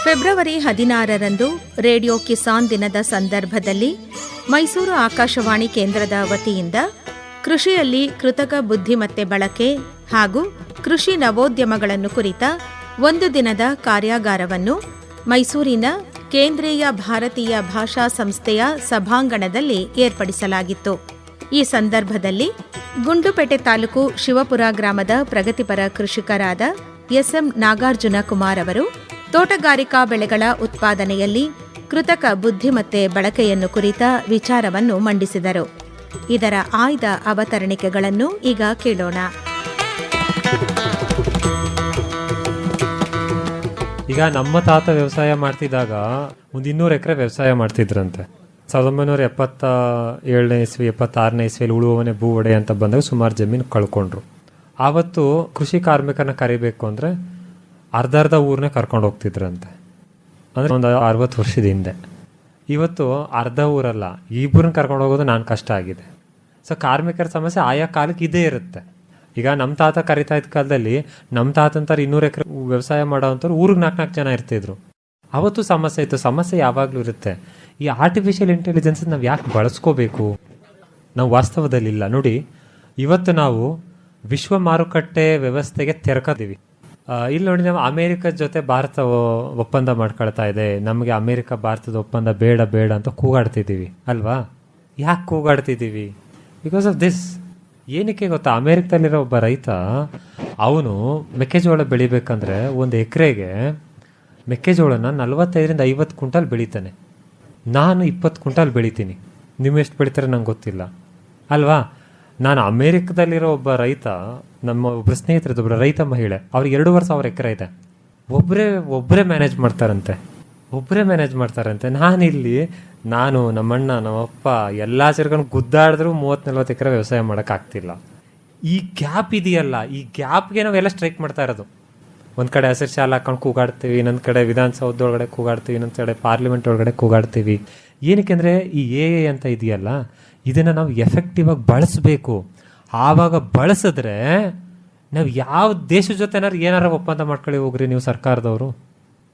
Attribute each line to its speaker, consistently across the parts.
Speaker 1: February 16ರಂದು radio Kisan ದಿನದ ಸಂದರ್ಭದಲ್ಲಿ ಮೈಸೂರು ಆಕಾಶವಾಣಿ ಕೇಂದ್ರದ ವತಿಯಿಂದ ಕೃಷಿಯಲ್ಲಿ ಕೃತಕ ಬುದ್ಧಿಮತ್ತೆ ಬಳಕೆ ಹಾಗೂ ಕೃಷಿ ನವೋದ್ಯಮಗಳನ್ನು ಕುರಿತ ಒಂದು ದಿನದ ಕಾರ್ಯಾಗಾರವನ್ನು ಮೈಸೂರಿನ ಕೇಂದ್ರೀಯ ಭಾರತೀಯ ಭಾಷಾ ಸಂಸ್ಥೆಯ ಸಭಾಂಗಣದಲ್ಲಿ ಏರ್ಪಡಿಸಲಾಗಿತ್ತು. ಈ ಸಂದರ್ಭದಲ್ಲಿ ಗುಂಡ್ಲುಪೇಟೆ ತಾಲೂಕು ಶಿವಪುರ ಗ್ರಾಮದ ಪ್ರಗತಿಪರ ಕೃಷಿಕರಾದ ಎಸ್ಎಂ ನಾಗಾರ್ಜುನ ಕುಮಾರ್ ಅವರು ತೋಟಗಾರಿಕಾ ಬೆಳೆಗಳ ಉತ್ಪಾದನೆಯಲ್ಲಿ ಕೃತಕ ಬುದ್ಧಿಮತ್ತೆ ಬಳಕೆಯನ್ನು ಕುರಿತ ವಿಚಾರವನ್ನು ಮಂಡಿಸಿದರು. ಇದರ ಆಯ್ದ ಅವತರಣಿಕೆಗಳನ್ನು ಈಗ ಕೇಳೋಣ.
Speaker 2: ಈಗ ನಮ್ಮ ತಾತ ವ್ಯವಸಾಯ ಮಾಡ್ತಿದ್ದಾಗ ಒಂದು 200 ಎಕರೆ ವ್ಯವಸಾಯ ಮಾಡ್ತಿದ್ರಂತೆ. 1977ನೇ ಇಸ್ವಿ 76ನೇ ಇಸ್ವಿಯಲ್ಲಿ ಉಳುವವನೇ ಭೂ ಒಡೆ ಅಂತ ಬಂದಾಗ ಸುಮಾರು ಜಮೀನು ಕಳ್ಕೊಂಡ್ರು. ಆವತ್ತು ಕೃಷಿ ಕಾರ್ಮಿಕರನ್ನ ಕರಿಬೇಕು ಅಂದರೆ ಅರ್ಧ ಊರನ್ನೇ ಕರ್ಕೊಂಡು ಹೋಗ್ತಿದ್ರಂತೆ. ಅಂದರೆ ಒಂದು 60 ವರ್ಷದ ಹಿಂದೆ. ಇವತ್ತು ಅರ್ಧ ಊರಲ್ಲ, ಇಬ್ಬರನ್ನ ಕರ್ಕೊಂಡು ಹೋಗೋದು ನಾನು ಕಷ್ಟ ಆಗಿದೆ. ಸೊ ಕಾರ್ಮಿಕರ ಸಮಸ್ಯೆ ಆಯಾ ಕಾಲಕ್ಕೆ ಇದೇ ಇರುತ್ತೆ. ಈಗ ನಮ್ಮ ತಾತ ಕರಿತಾ ಇದ್ದ ಕಾಲದಲ್ಲಿ ನಮ್ಮ ತಾತಂತಾರೆ 200 ಎಕರೆ ವ್ಯವಸಾಯ ಮಾಡೋವಂಥವ್ರು ಊರಿಗೆ 4 ಜನ ಇರ್ತಿದ್ರು. ಅವತ್ತು ಸಮಸ್ಯೆ ಇತ್ತು, ಸಮಸ್ಯೆ ಯಾವಾಗಲೂ ಇರುತ್ತೆ. ಈ ಆರ್ಟಿಫಿಷಿಯಲ್ ಇಂಟೆಲಿಜೆನ್ಸ್ ನಾವು ಯಾಕೆ ಬಳಸ್ಕೋಬೇಕು? ನಾವು ವಾಸ್ತವದಲ್ಲಿಲ್ಲ. ನೋಡಿ, ಇವತ್ತು ನಾವು ವಿಶ್ವ ಮಾರುಕಟ್ಟೆ ವ್ಯವಸ್ಥೆಗೆ ತೆರಕದೀವಿ. ಇಲ್ಲಿ ನೋಡಿ, ನಾವು ಅಮೇರಿಕದ ಜೊತೆ ಭಾರತ ಒಪ್ಪಂದ ಮಾಡ್ಕೊಳ್ತಾ ಇದೆ, ನಮಗೆ ಅಮೇರಿಕ ಭಾರತದ ಒಪ್ಪಂದ ಬೇಡ ಬೇಡ ಅಂತ ಕೂಗಾಡ್ತಿದ್ದೀವಿ ಅಲ್ವಾ? ಯಾಕೆ ಕೂಗಾಡ್ತಿದ್ದೀವಿ? Because of this. ಏನಕ್ಕೆ ಗೊತ್ತಾ? ಅಮೇರಿಕದಲ್ಲಿರೋ ಒಬ್ಬ ರೈತ, ಅವನು ಮೆಕ್ಕೆಜೋಳ ಬೆಳಿಬೇಕಂದ್ರೆ ಒಂದು ಎಕರೆಗೆ ಮೆಕ್ಕೆಜೋಳನ 45ರಿಂದ 50 ಕ್ವಿಂಟಾಲ್ ಬೆಳಿತಾನೆ. ನಾನು 20 ಕ್ವಿಂಟಾಲ್ ಬೆಳಿತೀನಿ. ನೀವು ಎಷ್ಟು ಬೆಳಿತಾರೆ ನಂಗೆ ಗೊತ್ತಿಲ್ಲ ಅಲ್ವಾ? ನಾನು ಅಮೇರಿಕದಲ್ಲಿರೋ ಒಬ್ಬ ರೈತ, ನಮ್ಮ ಒಬ್ಬರು ಸ್ನೇಹಿತರದ್ದು ಒಬ್ಬರು ರೈತ ಮಹಿಳೆ, ಅವ್ರಿಗೆ 2,500 ಎಕರೆ ಇದೆ. ಒಬ್ಬರೇ ಮ್ಯಾನೇಜ್ ಮಾಡ್ತಾರಂತೆ. ನಾನಿಲ್ಲಿ ನಮ್ಮಣ್ಣ ನಮ್ಮಪ್ಪ ಎಲ್ಲ ಸೇರ್ಕೊಂಡು ಗುದ್ದಾಡಿದ್ರು 30-40 ಎಕರೆ ವ್ಯವಸಾಯ ಮಾಡೋಕ್ಕಾಗ್ತಿಲ್ಲ. ಈ ಗ್ಯಾಪ್ ಇದೆಯಲ್ಲ, ಈ ಗ್ಯಾಪ್ಗೆ ನಾವೆಲ್ಲ ಸ್ಟ್ರೈಕ್ ಮಾಡ್ತಾ ಇರೋದು. ಒಂದು ಕಡೆ ಹಸಿರು ಶಾಲೆ ಹಾಕೊಂಡು ಕೂಗಾಡ್ತೀವಿ, ಇನ್ನೊಂದು ಕಡೆ ವಿಧಾನಸೌಧದೊಳಗಡೆ ಕೂಗಾಡ್ತೀವಿ, ಇನ್ನೊಂದು ಕಡೆ ಪಾರ್ಲಿಮೆಂಟ್ ಒಳಗಡೆ ಕೂಗಾಡ್ತೀವಿ. ಏನಕ್ಕೆ ಅಂದರೆ ಈ ಎ ಅಂತ ಇದೆಯಲ್ಲ, ಇದನ್ನು ನಾವು ಎಫೆಕ್ಟಿವ್ ಆಗಿ ಬಳಸಬೇಕು. ಆವಾಗ ಬಳಸಿದ್ರೆ ನಾವು ಯಾವ ದೇಶದ ಜೊತೆ ಏನಾರು ಒಪ್ಪಂದ ಮಾಡ್ಕೊಳ್ಳಿ ಹೋಗ್ರಿ ನೀವು ಸರ್ಕಾರದವರು.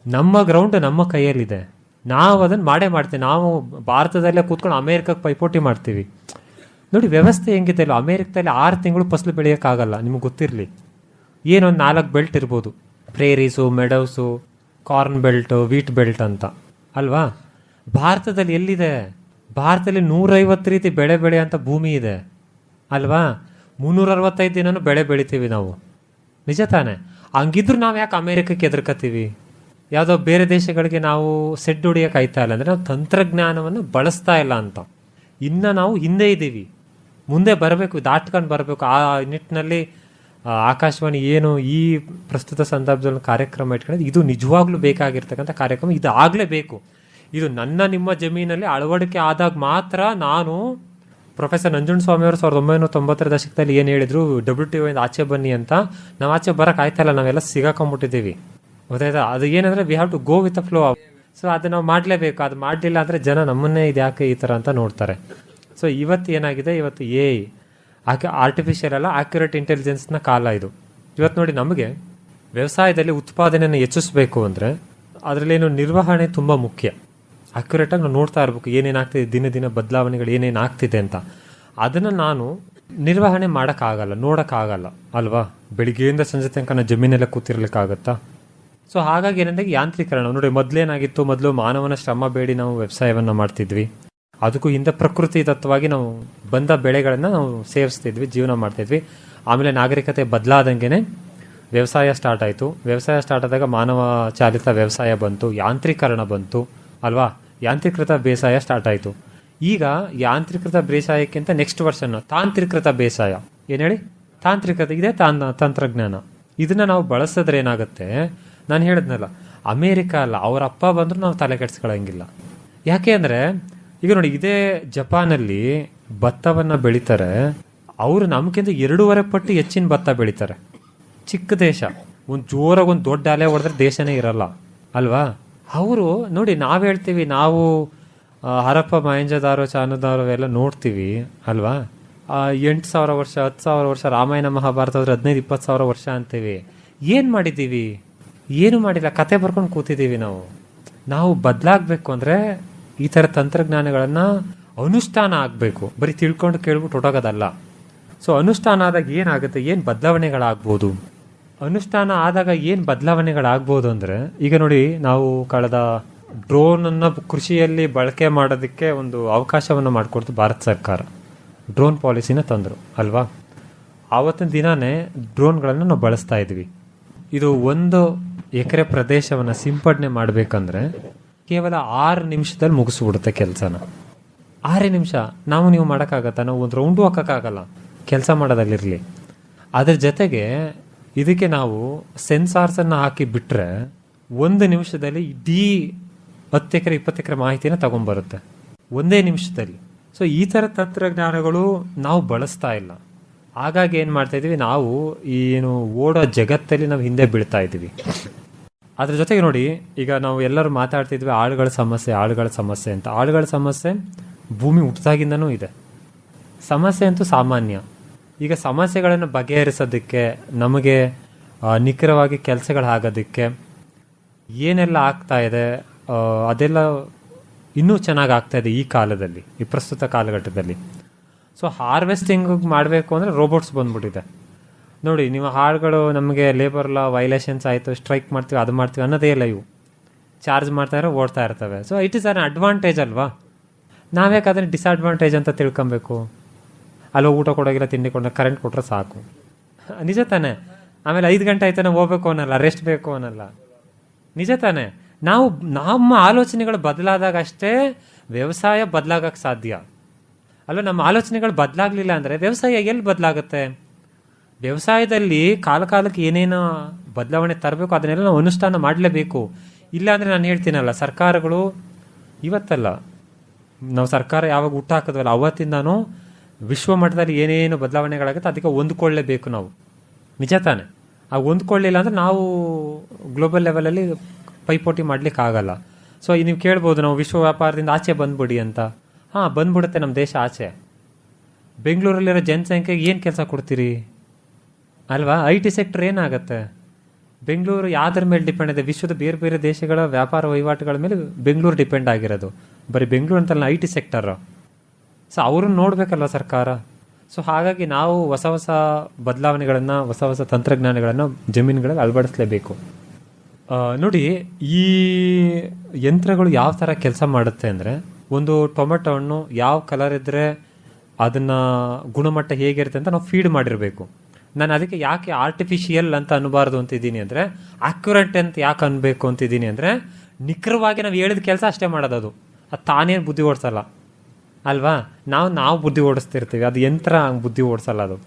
Speaker 2: ನಮ್ಮ ಗ್ರೌಂಡ್ ನಮ್ಮ ಕೈಯಲ್ಲಿದೆ, ನಾವು ಅದನ್ನು ಮಾಡ್ತೀವಿ. ನಾವು ಭಾರತದಲ್ಲೇ ಕೂತ್ಕೊಂಡು ಅಮೇರಿಕಕ್ಕೆ ಪೈಪೋಟಿ ಮಾಡ್ತೀವಿ. ನೋಡಿ ವ್ಯವಸ್ಥೆ ಹೆಂಗಿದೆ ಇಲ್ಲ. ಅಮೇರಿಕದಲ್ಲಿ 6 ತಿಂಗಳು ಫಸಲು ಬೆಳೆಯೋಕ್ಕಾಗಲ್ಲ, ನಿಮ್ಗೆ ಗೊತ್ತಿರಲಿ. ಏನೊಂದು 4 ಬೆಲ್ಟ್ ಇರ್ಬೋದು, ಪ್ರೇರೀಸು, ಮೆಡವ್ಸು, ಕಾರ್ನ್ ಬೆಲ್ಟ್, ವೀಟ್ ಬೆಲ್ಟ್ ಅಂತ ಅಲ್ವಾ? ಭಾರತದಲ್ಲಿ ಎಲ್ಲಿದೆ? ಭಾರತದಲ್ಲಿ 150 ರೀತಿ ಬೆಳೆ ಅಂತ ಭೂಮಿ ಇದೆ ಅಲ್ವಾ? 365 ದಿನನೂ ಬೆಳೆ ಬೆಳಿತೀವಿ ನಾವು, ನಿಜ ತಾನೆ? ಹಂಗಿದ್ರು ನಾವು ಯಾಕೆ ಅಮೇರಿಕಕ್ಕೆ ಎದುರ್ಕತ್ತೀವಿ? ಯಾವುದೋ ಬೇರೆ ದೇಶಗಳಿಗೆ ನಾವು ಸೆಡ್ ಹೊಡಿಯೋಕೆ ಆಯ್ತಾ ಇಲ್ಲ ಅಂದರೆ ನಾವು ತಂತ್ರಜ್ಞಾನವನ್ನು ಬಳಸ್ತಾ ಇಲ್ಲ ಅಂತ. ಇನ್ನು ನಾವು ಹಿಂದೆ ಇದ್ದೀವಿ, ಮುಂದೆ ಬರಬೇಕು, ದಾಟ್ಕೊಂಡು ಬರಬೇಕು. ಆ ನಿಟ್ಟಿನಲ್ಲಿ ಆಕಾಶವಾಣಿ ಏನು ಈ ಪ್ರಸ್ತುತ ಸಂದರ್ಭದಲ್ಲಿ ಕಾರ್ಯಕ್ರಮ ಇಟ್ಕೊಂಡಿದ್ದು, ಇದು ನಿಜವಾಗ್ಲೂ ಬೇಕಾಗಿರ್ತಕ್ಕಂಥ ಕಾರ್ಯಕ್ರಮ. ಇದು ಆಗಲೇಬೇಕು. ಇದು ನಿಮ್ಮ ಜಮೀನಲ್ಲಿ ಅಳವಡಿಕೆ ಆದಾಗ ಮಾತ್ರ. ನಾನು ಪ್ರೊಫೆಸರ್ ನಂಜುಂಡಸ್ವಾಮಿ ಅವರು 1990ರ ದಶಕದಲ್ಲಿ ಏನು ಹೇಳಿದ್ರು, WTO ಇಂದ ಆಚೆ ಬನ್ನಿ ಅಂತ. ನಾವು ಆಚೆ ಬರೋಕೆ ಆಯ್ತಲ್ಲ, ನಾವೆಲ್ಲ ಸಿಗಾಕೊಂಡ್ಬಿಟ್ಟಿದ್ದೀವಿ, ಗೊತ್ತಾಯ್ತಾ? ಅದು ಏನಂದರೆ we have to go with a flow. So ಅದು ನಾವು ಮಾಡಲೇಬೇಕು. ಅದು ಮಾಡಲಿಲ್ಲ ಅಂದರೆ ಜನ ನಮ್ಮನ್ನೇ ಇದು ಯಾಕೆ ಈ ಥರ ಅಂತ ನೋಡ್ತಾರೆ. ಸೊ ಇವತ್ತು ಏನಾಗಿದೆ, ಇವತ್ತು ಆರ್ಟಿಫಿಷಿಯಲ್ ಅಲ್ಲ, ಆಕ್ಯುರೇಟ್ ಇಂಟೆಲಿಜೆನ್ಸ್ನ ಕಾಲ ಇದು. ಇವತ್ತು ನೋಡಿ, ನಮಗೆ ವ್ಯವಸಾಯದಲ್ಲಿ ಉತ್ಪಾದನೆಯನ್ನು ಹೆಚ್ಚಿಸಬೇಕು ಅಂದರೆ ಅದರಲ್ಲೇನು ನಿರ್ವಹಣೆ ತುಂಬ ಮುಖ್ಯ. ಅಕ್ಯುರೇಟಾಗಿ ನಾವು ನೋಡ್ತಾ ಇರಬೇಕು, ಏನೇನಾಗ್ತಿದೆ, ದಿನ ಬದಲಾವಣೆಗಳು ಏನೇನು ಆಗ್ತಿದೆ ಅಂತ. ಅದನ್ನು ನಾನು ನಿರ್ವಹಣೆ ಮಾಡೋಕ್ಕಾಗಲ್ಲ, ನೋಡೋಕ್ಕಾಗಲ್ಲ ಅಲ್ವಾ? ಬೆಳಿಗ್ಗೆಯಿಂದ ಸಂಜೆ ತನಕ ನಾನು ಜಮೀನೆಲ್ಲ ಕೂತಿರ್ಲಿಕ್ಕಾಗತ್ತಾ? ಸೊ ಹಾಗಾಗಿ ಏನಂದ್ರೆ ಯಾಂತ್ರೀಕರಣ ನೋಡಿ. ಮೊದಲು ಮಾನವನ ಶ್ರಮ ಬೇಡಿ ನಾವು ವ್ಯವಸಾಯವನ್ನು ಮಾಡ್ತಿದ್ವಿ. ಅದಕ್ಕೂ ಹಿಂದೆ ಪ್ರಕೃತಿ ದತ್ತವಾಗಿ ನಾವು ಬಂದ ಬೆಳೆಗಳನ್ನು ನಾವು ಸೇವಿಸ್ತಿದ್ವಿ, ಜೀವನ ಮಾಡ್ತಿದ್ವಿ. ಆಮೇಲೆ ನಾಗರಿಕತೆ ಬದಲಾದಂಗೆ ವ್ಯವಸಾಯ ಸ್ಟಾರ್ಟ್ ಆಯಿತು. ವ್ಯವಸಾಯ ಸ್ಟಾರ್ಟ್ ಆದಾಗ ಮಾನವ ಚಾಲಿತ ವ್ಯವಸಾಯ ಬಂತು, ಯಾಂತ್ರೀಕರಣ ಬಂತು ಅಲ್ವಾ? ಯಾಂತ್ರೀಕೃತ ಬೇಸಾಯ ಸ್ಟಾರ್ಟ್ ಆಯಿತು. ಈಗ ಯಾಂತ್ರೀಕೃತ ಬೇಸಾಯಕ್ಕಿಂತ ನೆಕ್ಸ್ಟ್ ವರ್ಷನ್ ತಾಂತ್ರಿಕೃತ ಬೇಸಾಯ. ಏನು ಹೇಳಿ? ತಾಂತ್ರಿಕತೆ ಇದೆ, ತಂತ್ರಜ್ಞಾನ. ಇದನ್ನು ನಾವು ಬಳಸಿದ್ರೆ ಏನಾಗುತ್ತೆ, ನಾನು ಹೇಳಿದ್ನಲ್ಲ, ಅಮೇರಿಕ ಅಲ್ಲ, ಅವ್ರ ಅಪ್ಪ ಬಂದರೂ ನಾವು ತಲೆ ಕೆಡಿಸ್ಕೊಳ್ಳಂಗಿಲ್ಲ. ಯಾಕೆ ಅಂದರೆ ಈಗ ನೋಡಿ, ಇದೇ ಜಪಾನಲ್ಲಿ ಭತ್ತವನ್ನು ಬೆಳೀತಾರೆ. ಅವರು ನಮಗಿಂತ 2.5 ಪಟ್ಟು ಹೆಚ್ಚಿನ ಭತ್ತ ಬೆಳೀತಾರೆ. ಚಿಕ್ಕ ದೇಶ, ಒಂದು ಜೋರಾಗಿ ಒಂದು ದೊಡ್ಡ ಅಲೆ ಹೊಡೆದ್ರೆ ದೇಶನೇ ಇರಲ್ಲ ಅಲ್ವಾ? ಅವರು ನೋಡಿ, ನಾವು ಹೇಳ್ತೀವಿ ನಾವು ಹರಪ್ಪ ಮಹೇಂಜದಾರೋ ಚಾನದಾರೋ ಎಲ್ಲ ನೋಡ್ತೀವಿ ಅಲ್ವಾ. 8,000 ವರ್ಷ 10,000 ವರ್ಷ ರಾಮಾಯಣ ಮಹಾಭಾರತ ಹೋದ್ರೆ 15,000-20,000 ವರ್ಷ ಅಂತೀವಿ. ಏನು ಮಾಡಿದ್ದೀವಿ? ಏನು ಮಾಡಿಲ್ಲ, ಕತೆ ಬರ್ಕೊಂಡು ಕೂತಿದ್ದೀವಿ. ನಾವು ಬದಲಾಗಬೇಕು ಅಂದರೆ ಈ ಥರ ತಂತ್ರಜ್ಞಾನಗಳನ್ನು ಅನುಷ್ಠಾನ ಆಗಬೇಕು. ಬರೀ ತಿಳ್ಕೊಂಡು ಕೇಳ್ಬಿಟ್ಟು ಹೊಟ್ಟೋಗೋದಲ್ಲ. ಸೊ ಅನುಷ್ಠಾನ ಆದಾಗ ಏನಾಗುತ್ತೆ, ಏನು ಬದಲಾವಣೆಗಳಾಗ್ಬೋದು, ಅನುಷ್ಠಾನ ಆದಾಗ ಏನು ಬದಲಾವಣೆಗಳಾಗ್ಬೋದು ಅಂದರೆ, ಈಗ ನೋಡಿ, ನಾವು ಕಳೆದ ಡ್ರೋನನ್ನು ಕೃಷಿಯಲ್ಲಿ ಬಳಕೆ ಮಾಡೋದಕ್ಕೆ ಒಂದು ಅವಕಾಶವನ್ನು ಮಾಡಿಕೊಡ್ತು ಭಾರತ ಸರ್ಕಾರ. ಡ್ರೋನ್ ಪಾಲಿಸಿನ ತಂದರು ಅಲ್ವಾ. ಆವತ್ತಿನ ದಿನಾನೇ ಡ್ರೋನ್ಗಳನ್ನು ನಾವು ಬಳಸ್ತಾ ಇದ್ವಿ. ಇದು 1 ಎಕರೆ ಪ್ರದೇಶವನ್ನು ಸಿಂಪಡಣೆ ಮಾಡಬೇಕಂದ್ರೆ ಕೇವಲ 6 ನಿಮಿಷದಲ್ಲಿ ಮುಗಿಸ್ಬಿಡುತ್ತೆ ಕೆಲಸನ. 6 ನಿಮಿಷ ನೀವು ಮಾಡೋಕ್ಕಾಗತ್ತಾ? ನಾವು ಒಂದು ರೌಂಡು ಹಾಕೋಕ್ಕಾಗಲ್ಲ ಕೆಲಸ ಮಾಡೋದಲ್ಲಿರಲಿ. ಅದ್ರ ಜೊತೆಗೆ ಇದಕ್ಕೆ ನಾವು ಸೆನ್ಸಾರ್ಸನ್ನು ಹಾಕಿ ಬಿಟ್ಟರೆ 1 ನಿಮಿಷದಲ್ಲಿ ಇಡೀ 10 ಎಕರೆ 20 ಎಕರೆ ಮಾಹಿತಿನ ತಗೊಂಬರುತ್ತೆ 1 ನಿಮಿಷದಲ್ಲಿ. ಸೊ ಈ ಥರ ತಂತ್ರಜ್ಞಾನಗಳು ನಾವು ಬಳಸ್ತಾ ಇಲ್ಲ. ಹಾಗಾಗಿ ಏನು ಮಾಡ್ತಾ ಇದ್ದೀವಿ, ನಾವು ಏನು ಓಡೋ ಜಗತ್ತಲ್ಲಿ ನಾವು ಹಿಂದೆ ಬೀಳ್ತಾ ಇದ್ದೀವಿ. ಅದ್ರ ಜೊತೆಗೆ ನೋಡಿ, ಈಗ ನಾವು ಎಲ್ಲರೂ ಮಾತಾಡ್ತಿದ್ವಿ ಆಳುಗಳ ಸಮಸ್ಯೆ ಅಂತ. ಆಳುಗಳ ಸಮಸ್ಯೆ ಭೂಮಿ ಹುಟ್ಟಿದಾಗಿಂದನೂ ಇದೆ. ಸಮಸ್ಯೆ ಅಂತೂ ಸಾಮಾನ್ಯ. ಈಗ ಸಮಸ್ಯೆಗಳನ್ನು ಬಗೆಹರಿಸೋದಕ್ಕೆ, ನಮಗೆ ನಿಖರವಾಗಿ ಕೆಲಸಗಳಾಗೋದಕ್ಕೆ ಏನೆಲ್ಲ ಆಗ್ತಾ ಇದೆ, ಅದೆಲ್ಲ ಇನ್ನೂ ಚೆನ್ನಾಗಿ ಆಗ್ತಾ ಇದೆ ಈ ಕಾಲದಲ್ಲಿ, ಈ ಪ್ರಸ್ತುತ ಕಾಲಘಟ್ಟದಲ್ಲಿ. ಸೊ ಹಾರ್ವೆಸ್ಟಿಂಗ್ ಮಾಡಬೇಕು ಅಂದರೆ ರೋಬೋಟ್ಸ್ ಬಂದ್ಬಿಟ್ಟಿದೆ ನೋಡಿ. ನೀವು ಹಾಳುಗಳು ನಮಗೆ ಲೇಬರ್ ಲಾ ವೈಲೇಷನ್ಸ್ ಆಯಿತು, ಸ್ಟ್ರೈಕ್ ಮಾಡ್ತೀವಿ, ಅದು ಮಾಡ್ತೀವಿ ಅನ್ನೋದೇ ಇಲ್ಲ. ಇವು ಚಾರ್ಜ್ ಮಾಡ್ತಾರೆ, ಓಡ್ತಾ ಇರ್ತವೆ. So it is an advantage ಅಲ್ವಾ. ನಾವ್ಯಾಕೆ ಅದನ್ನು ಡಿಸ್ಅಡ್ವಾಂಟೇಜ್ ಅಂತ ತಿಳ್ಕೊಬೇಕು? ಅಲ್ಲೋ ಊಟ ಕೊಡೋಗಿಲ್ಲ, ತಿಂಡಿ ಕೊಡೋ, ಕರೆಂಟ್ ಕೊಟ್ಟರೆ ಸಾಕು, ನಿಜ ತಾನೆ. ಆಮೇಲೆ 5 ಗಂಟೆ ಆಯ್ತಾನೆ ಹೋಗ್ಬೇಕು ಅನ್ನಲ್ಲ, ರೆಸ್ಟ್ ಬೇಕು ಅನ್ನಲ್ಲ, ನಿಜ ತಾನೆ. ನಾವು ನಮ್ಮ ಆಲೋಚನೆಗಳು ಬದಲಾದಾಗ ಅಷ್ಟೇ ವ್ಯವಸಾಯ ಬದಲಾಗಕ್ಕೆ ಸಾಧ್ಯ ಅಲ್ವ. ನಮ್ಮ ಆಲೋಚನೆಗಳು ಬದಲಾಗಲಿಲ್ಲ ಅಂದರೆ ವ್ಯವಸಾಯ ಎಲ್ಲಿ ಬದಲಾಗುತ್ತೆ? ವ್ಯವಸಾಯದಲ್ಲಿ ಕಾಲಕ್ಕೆ ಏನೇನೋ ಬದಲಾವಣೆ ತರಬೇಕು, ಅದನ್ನೆಲ್ಲ ನಾವು ಅನುಷ್ಠಾನ ಮಾಡಲೇಬೇಕು. ಇಲ್ಲಾಂದರೆ ನಾನು ಹೇಳ್ತೀನಲ್ಲ, ಸರ್ಕಾರಗಳು ಇವತ್ತಲ್ಲ, ನಾವು ಸರ್ಕಾರ ಯಾವಾಗ ಹುಟ್ಟು ಹಾಕಿದ್ವಲ್ಲ ಅವತ್ತಿಂದಾನು ವಿಶ್ವ ಮಟ್ಟದಲ್ಲಿ ಏನೇನು ಬದಲಾವಣೆಗಳಾಗುತ್ತೆ ಅದಕ್ಕೆ ಹೊಂದ್ಕೊಳ್ಳೇಬೇಕು ನಾವು, ನಿಜ ತಾನೆ. ಆ ಹೊಂದ್ಕೊಳ್ಳಿಲ್ಲ ಅಂದರೆ ನಾವು ಗ್ಲೋಬಲ್ ಲೆವೆಲಲ್ಲಿ ಪೈಪೋಟಿ ಮಾಡ್ಲಿಕ್ಕೆ ಆಗಲ್ಲ. ಸೊ ನೀವು ಕೇಳ್ಬೋದು, ನಾವು ವಿಶ್ವ ವ್ಯಾಪಾರದಿಂದ ಆಚೆ ಬಂದ್ಬಿಡಿ ಅಂತ. ಬಂದ್ಬಿಡುತ್ತೆ ನಮ್ಮ ದೇಶ ಆಚೆ. ಬೆಂಗಳೂರಲ್ಲಿರೋ ಜನಸಂಖ್ಯೆಗೆ ಏನು ಕೆಲಸ ಕೊಡ್ತೀರಿ ಅಲ್ವಾ? IT ಸೆಕ್ಟರ್ ಏನಾಗುತ್ತೆ? ಬೆಂಗಳೂರು ಯಾವ್ದ್ರ ಮೇಲೆ ಡಿಪೆಂಡ್ ಇದೆ? ವಿಶ್ವದ ಬೇರೆ ಬೇರೆ ದೇಶಗಳ ವ್ಯಾಪಾರ ವಹಿವಾಟುಗಳ ಮೇಲೆ ಬೆಂಗಳೂರು ಡಿಪೆಂಡ್ ಆಗಿರೋದು. ಬರೀ ಬೆಂಗಳೂರು ಅಂತಲ್ಲ, IT ಸೆಕ್ಟರ್. ಸೊ ಅವ್ರನ್ನ ನೋಡಬೇಕಲ್ವ ಸರ್ಕಾರ. ಸೊ ಹಾಗಾಗಿ ನಾವು ಹೊಸ ಬದಲಾವಣೆಗಳನ್ನು, ಹೊಸ ತಂತ್ರಜ್ಞಾನಗಳನ್ನು ಜಮೀನುಗಳಲ್ಲಿ ಅಳವಡಿಸಲೇಬೇಕು. ನೋಡಿ, ಈ ಯಂತ್ರಗಳು ಯಾವ ಥರ ಕೆಲಸ ಮಾಡುತ್ತೆ ಅಂದರೆ, ಒಂದು ಟೊಮೆಟೊ ಹಣ್ಣು ಯಾವ ಕಲರ್ ಇದ್ದರೆ ಅದನ್ನು ಗುಣಮಟ್ಟ ಹೇಗಿರುತ್ತೆ ಅಂತ ನಾವು ಫೀಡ್ ಮಾಡಿರಬೇಕು. ನಾನು ಅದಕ್ಕೆ ಯಾಕೆ ಆರ್ಟಿಫಿಷಿಯಲ್ ಅಂತ ಅನ್ನಬಾರ್ದು ಅಂತಿದ್ದೀನಿ ಅಂದರೆ, ಆಕ್ಯುರೇಟ್ ಅಂತ ಯಾಕೆ ಅನ್ಬೇಕು ಅಂತಿದ್ದೀನಿ ಅಂದರೆ, ನಿಖರವಾಗಿ ನಾವು ಹೇಳಿದ ಕೆಲಸ ಅಷ್ಟೇ ಮಾಡೋದು. ಅದು ತಾನೇನು ಬುದ್ಧಿ ಓಡಿಸಲ್ಲ ಅಲ್ವಾ. ನಾವು ಬುದ್ಧಿ ಓಡಿಸ್ತಿರ್ತೀವಿ, ಅದು ಯಂತ್ರ ಹಂಗೆ ಬುದ್ಧಿ ಓಡಿಸಲ್ಲ. ಅದು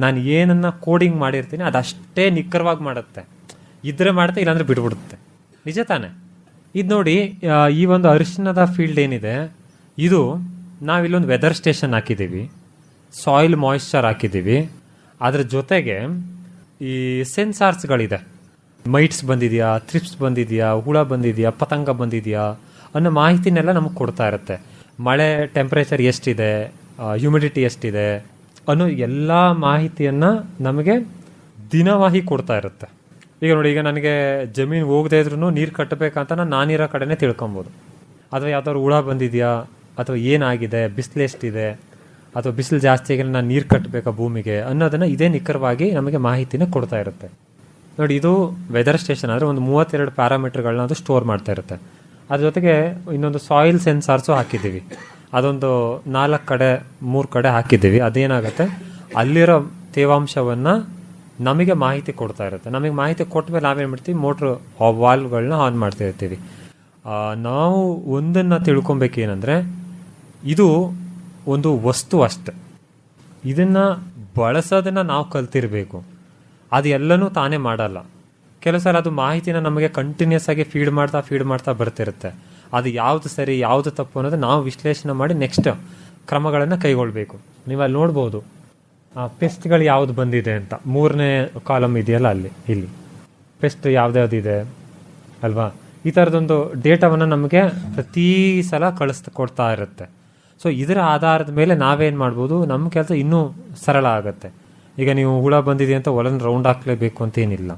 Speaker 2: ನಾನು ಏನನ್ನು ಕೋಡಿಂಗ್ ಮಾಡಿರ್ತೀನಿ ಅದಷ್ಟೇ ನಿಖರವಾಗಿ ಮಾಡುತ್ತೆ. ಇದ್ರೆ ಮಾಡುತ್ತೆ, ಇಲ್ಲಾಂದರೆ ಬಿಟ್ಬಿಡುತ್ತೆ, ನಿಜ ತಾನೆ. ಇದು ನೋಡಿ, ಈ ಒಂದು ಅರಿಶಿಣದ ಫೀಲ್ಡ್ ಏನಿದೆ, ಇದು ನಾವಿಲ್ಲೊಂದು ವೆದರ್ ಸ್ಟೇಷನ್ ಹಾಕಿದ್ದೀವಿ, ಸಾಯಿಲ್ ಮಾಯಿಶ್ಚರ್ ಹಾಕಿದ್ದೀವಿ. ಅದ್ರ ಜೊತೆಗೆ ಈ ಸೆನ್ಸಾರ್ಸ್ಗಳಿದೆ. ಮೈಟ್ಸ್ ಬಂದಿದೆಯಾ, ಥ್ರಿಪ್ಸ್ ಬಂದಿದೆಯಾ, ಹುಳ ಬಂದಿದೆಯಾ, ಪತಂಗ ಬಂದಿದೆಯಾ ಅನ್ನೋ ಮಾಹಿತಿನೆಲ್ಲ ನಮಗೆ ಕೊಡ್ತಾ ಇರುತ್ತೆ. ಮಳೆ ಟೆಂಪ್ರೇಚರ್ ಎಷ್ಟಿದೆ, ಹ್ಯುಮಿಡಿಟಿ ಎಷ್ಟಿದೆ ಅನ್ನೋ ಎಲ್ಲ ಮಾಹಿತಿಯನ್ನು ನಮಗೆ ದಿನವಾಹಿ ಕೊಡ್ತಾ ಇರುತ್ತೆ. ಈಗ ನೋಡಿ, ಈಗ ನನಗೆ ಜಮೀನು ಹೋಗದೇ ಇದ್ರೂ ನೀರು ಕಟ್ಟಬೇಕಂತ ನಾನಿರೋ ಕಡೆನೇ ತಿಳ್ಕೊಬೋದು. ಅಥವಾ ಯಾವ್ದಾದ್ರು ಹುಳ ಬಂದಿದೆಯಾ, ಅಥವಾ ಏನಾಗಿದೆ, ಬಿಸಿಲು ಎಷ್ಟಿದೆ, ಅಥವಾ ಬಿಸಿಲು ಜಾಸ್ತಿ ಆಗಿ ನಾನು ನೀರು ಕಟ್ಟಬೇಕಾ ಭೂಮಿಗೆ ಅನ್ನೋದನ್ನು ಇದೇ ನಿಖರವಾಗಿ ನಮಗೆ ಮಾಹಿತಿನ ಕೊಡ್ತಾ ಇರುತ್ತೆ. ನೋಡಿ, ಇದು ವೆದರ್ ಸ್ಟೇಷನ್ ಆದರೆ ಒಂದು 32 ಪ್ಯಾರಾಮೀಟರ್ಗಳನ್ನ ಅದು ಸ್ಟೋರ್ ಮಾಡ್ತಾ ಇರುತ್ತೆ. ಅದ್ರ ಜೊತೆಗೆ ಇನ್ನೊಂದು ಸಾಯಿಲ್ ಸೆನ್ಸಾರ್ಸು ಹಾಕಿದ್ದೀವಿ. ಅದೊಂದು 3 ಕಡೆ ಹಾಕಿದ್ದೀವಿ. ಅದೇನಾಗುತ್ತೆ, ಅಲ್ಲಿರೋ ತೇವಾಂಶವನ್ನು ನಮಗೆ ಮಾಹಿತಿ ಕೊಡ್ತಾ ಇರುತ್ತೆ. ನಮಗೆ ಮಾಹಿತಿ ಕೊಟ್ಟ ಮೇಲೆ ನಾವೇನು ಮಾಡ್ತೀವಿ, ಮೋಟ್ರ್ ವಾಲ್ವ್ಗಳನ್ನ ಆನ್ ಮಾಡ್ತಾ ಇರ್ತೀವಿ. ನಾವು ಒಂದನ್ನು ತಿಳ್ಕೊಬೇಕೇನೆಂದರೆ, ಇದು ಒಂದು ವಸ್ತು ಅಷ್ಟೆ. ಇದನ್ನು ಬಳಸೋದನ್ನು ನಾವು ಕಲ್ತಿರಬೇಕು. ಅದು ಎಲ್ಲನೂ ತಾನೇ ಮಾಡಲ್ಲ. ಕೆಲವು ಸಲ ಅದು ಮಾಹಿತಿನ ನಮಗೆ ಕಂಟಿನ್ಯೂಸ್ ಆಗಿ ಫೀಡ್ ಮಾಡ್ತಾ ಬರ್ತಿರುತ್ತೆ. ಅದು ಯಾವುದು ಸರಿ ಯಾವುದು ತಪ್ಪು ಅನ್ನೋದು ನಾವು ವಿಶ್ಲೇಷಣೆ ಮಾಡಿ ನೆಕ್ಸ್ಟ್ ಕ್ರಮಗಳನ್ನು ಕೈಗೊಳ್ಳಬೇಕು. ನೀವು ಅಲ್ಲಿ ನೋಡ್ಬೋದು ಪೆಸ್ಟ್ಗಳು ಯಾವುದು ಬಂದಿದೆ ಅಂತ, 3ನೇ ಕಾಲಮ್ ಇದೆಯಲ್ಲ, ಇಲ್ಲಿ ಪೆಸ್ಟ್ ಯಾವ್ದ್ಯಾವ್ದಿದೆ ಅಲ್ವಾ. ಈ ಥರದೊಂದು ಡೇಟಾವನ್ನು ನಮಗೆ ಪ್ರತಿ ಸಲ ಕೊಡ್ತಾ ಇರುತ್ತೆ. ಸೊ ಇದರ ಆಧಾರದ ಮೇಲೆ ನಾವೇನು ಮಾಡ್ಬೋದು, ನಮ್ಮ ಕೆಲಸ ಇನ್ನೂ ಸರಳ ಆಗುತ್ತೆ. ಈಗ ನೀವು ಹುಳ ಬಂದಿದೆ ಅಂತ ಹೊಲನ ರೌಂಡ್ ಹಾಕ್ಲೇಬೇಕು ಅಂತ ಏನಿಲ್ಲ.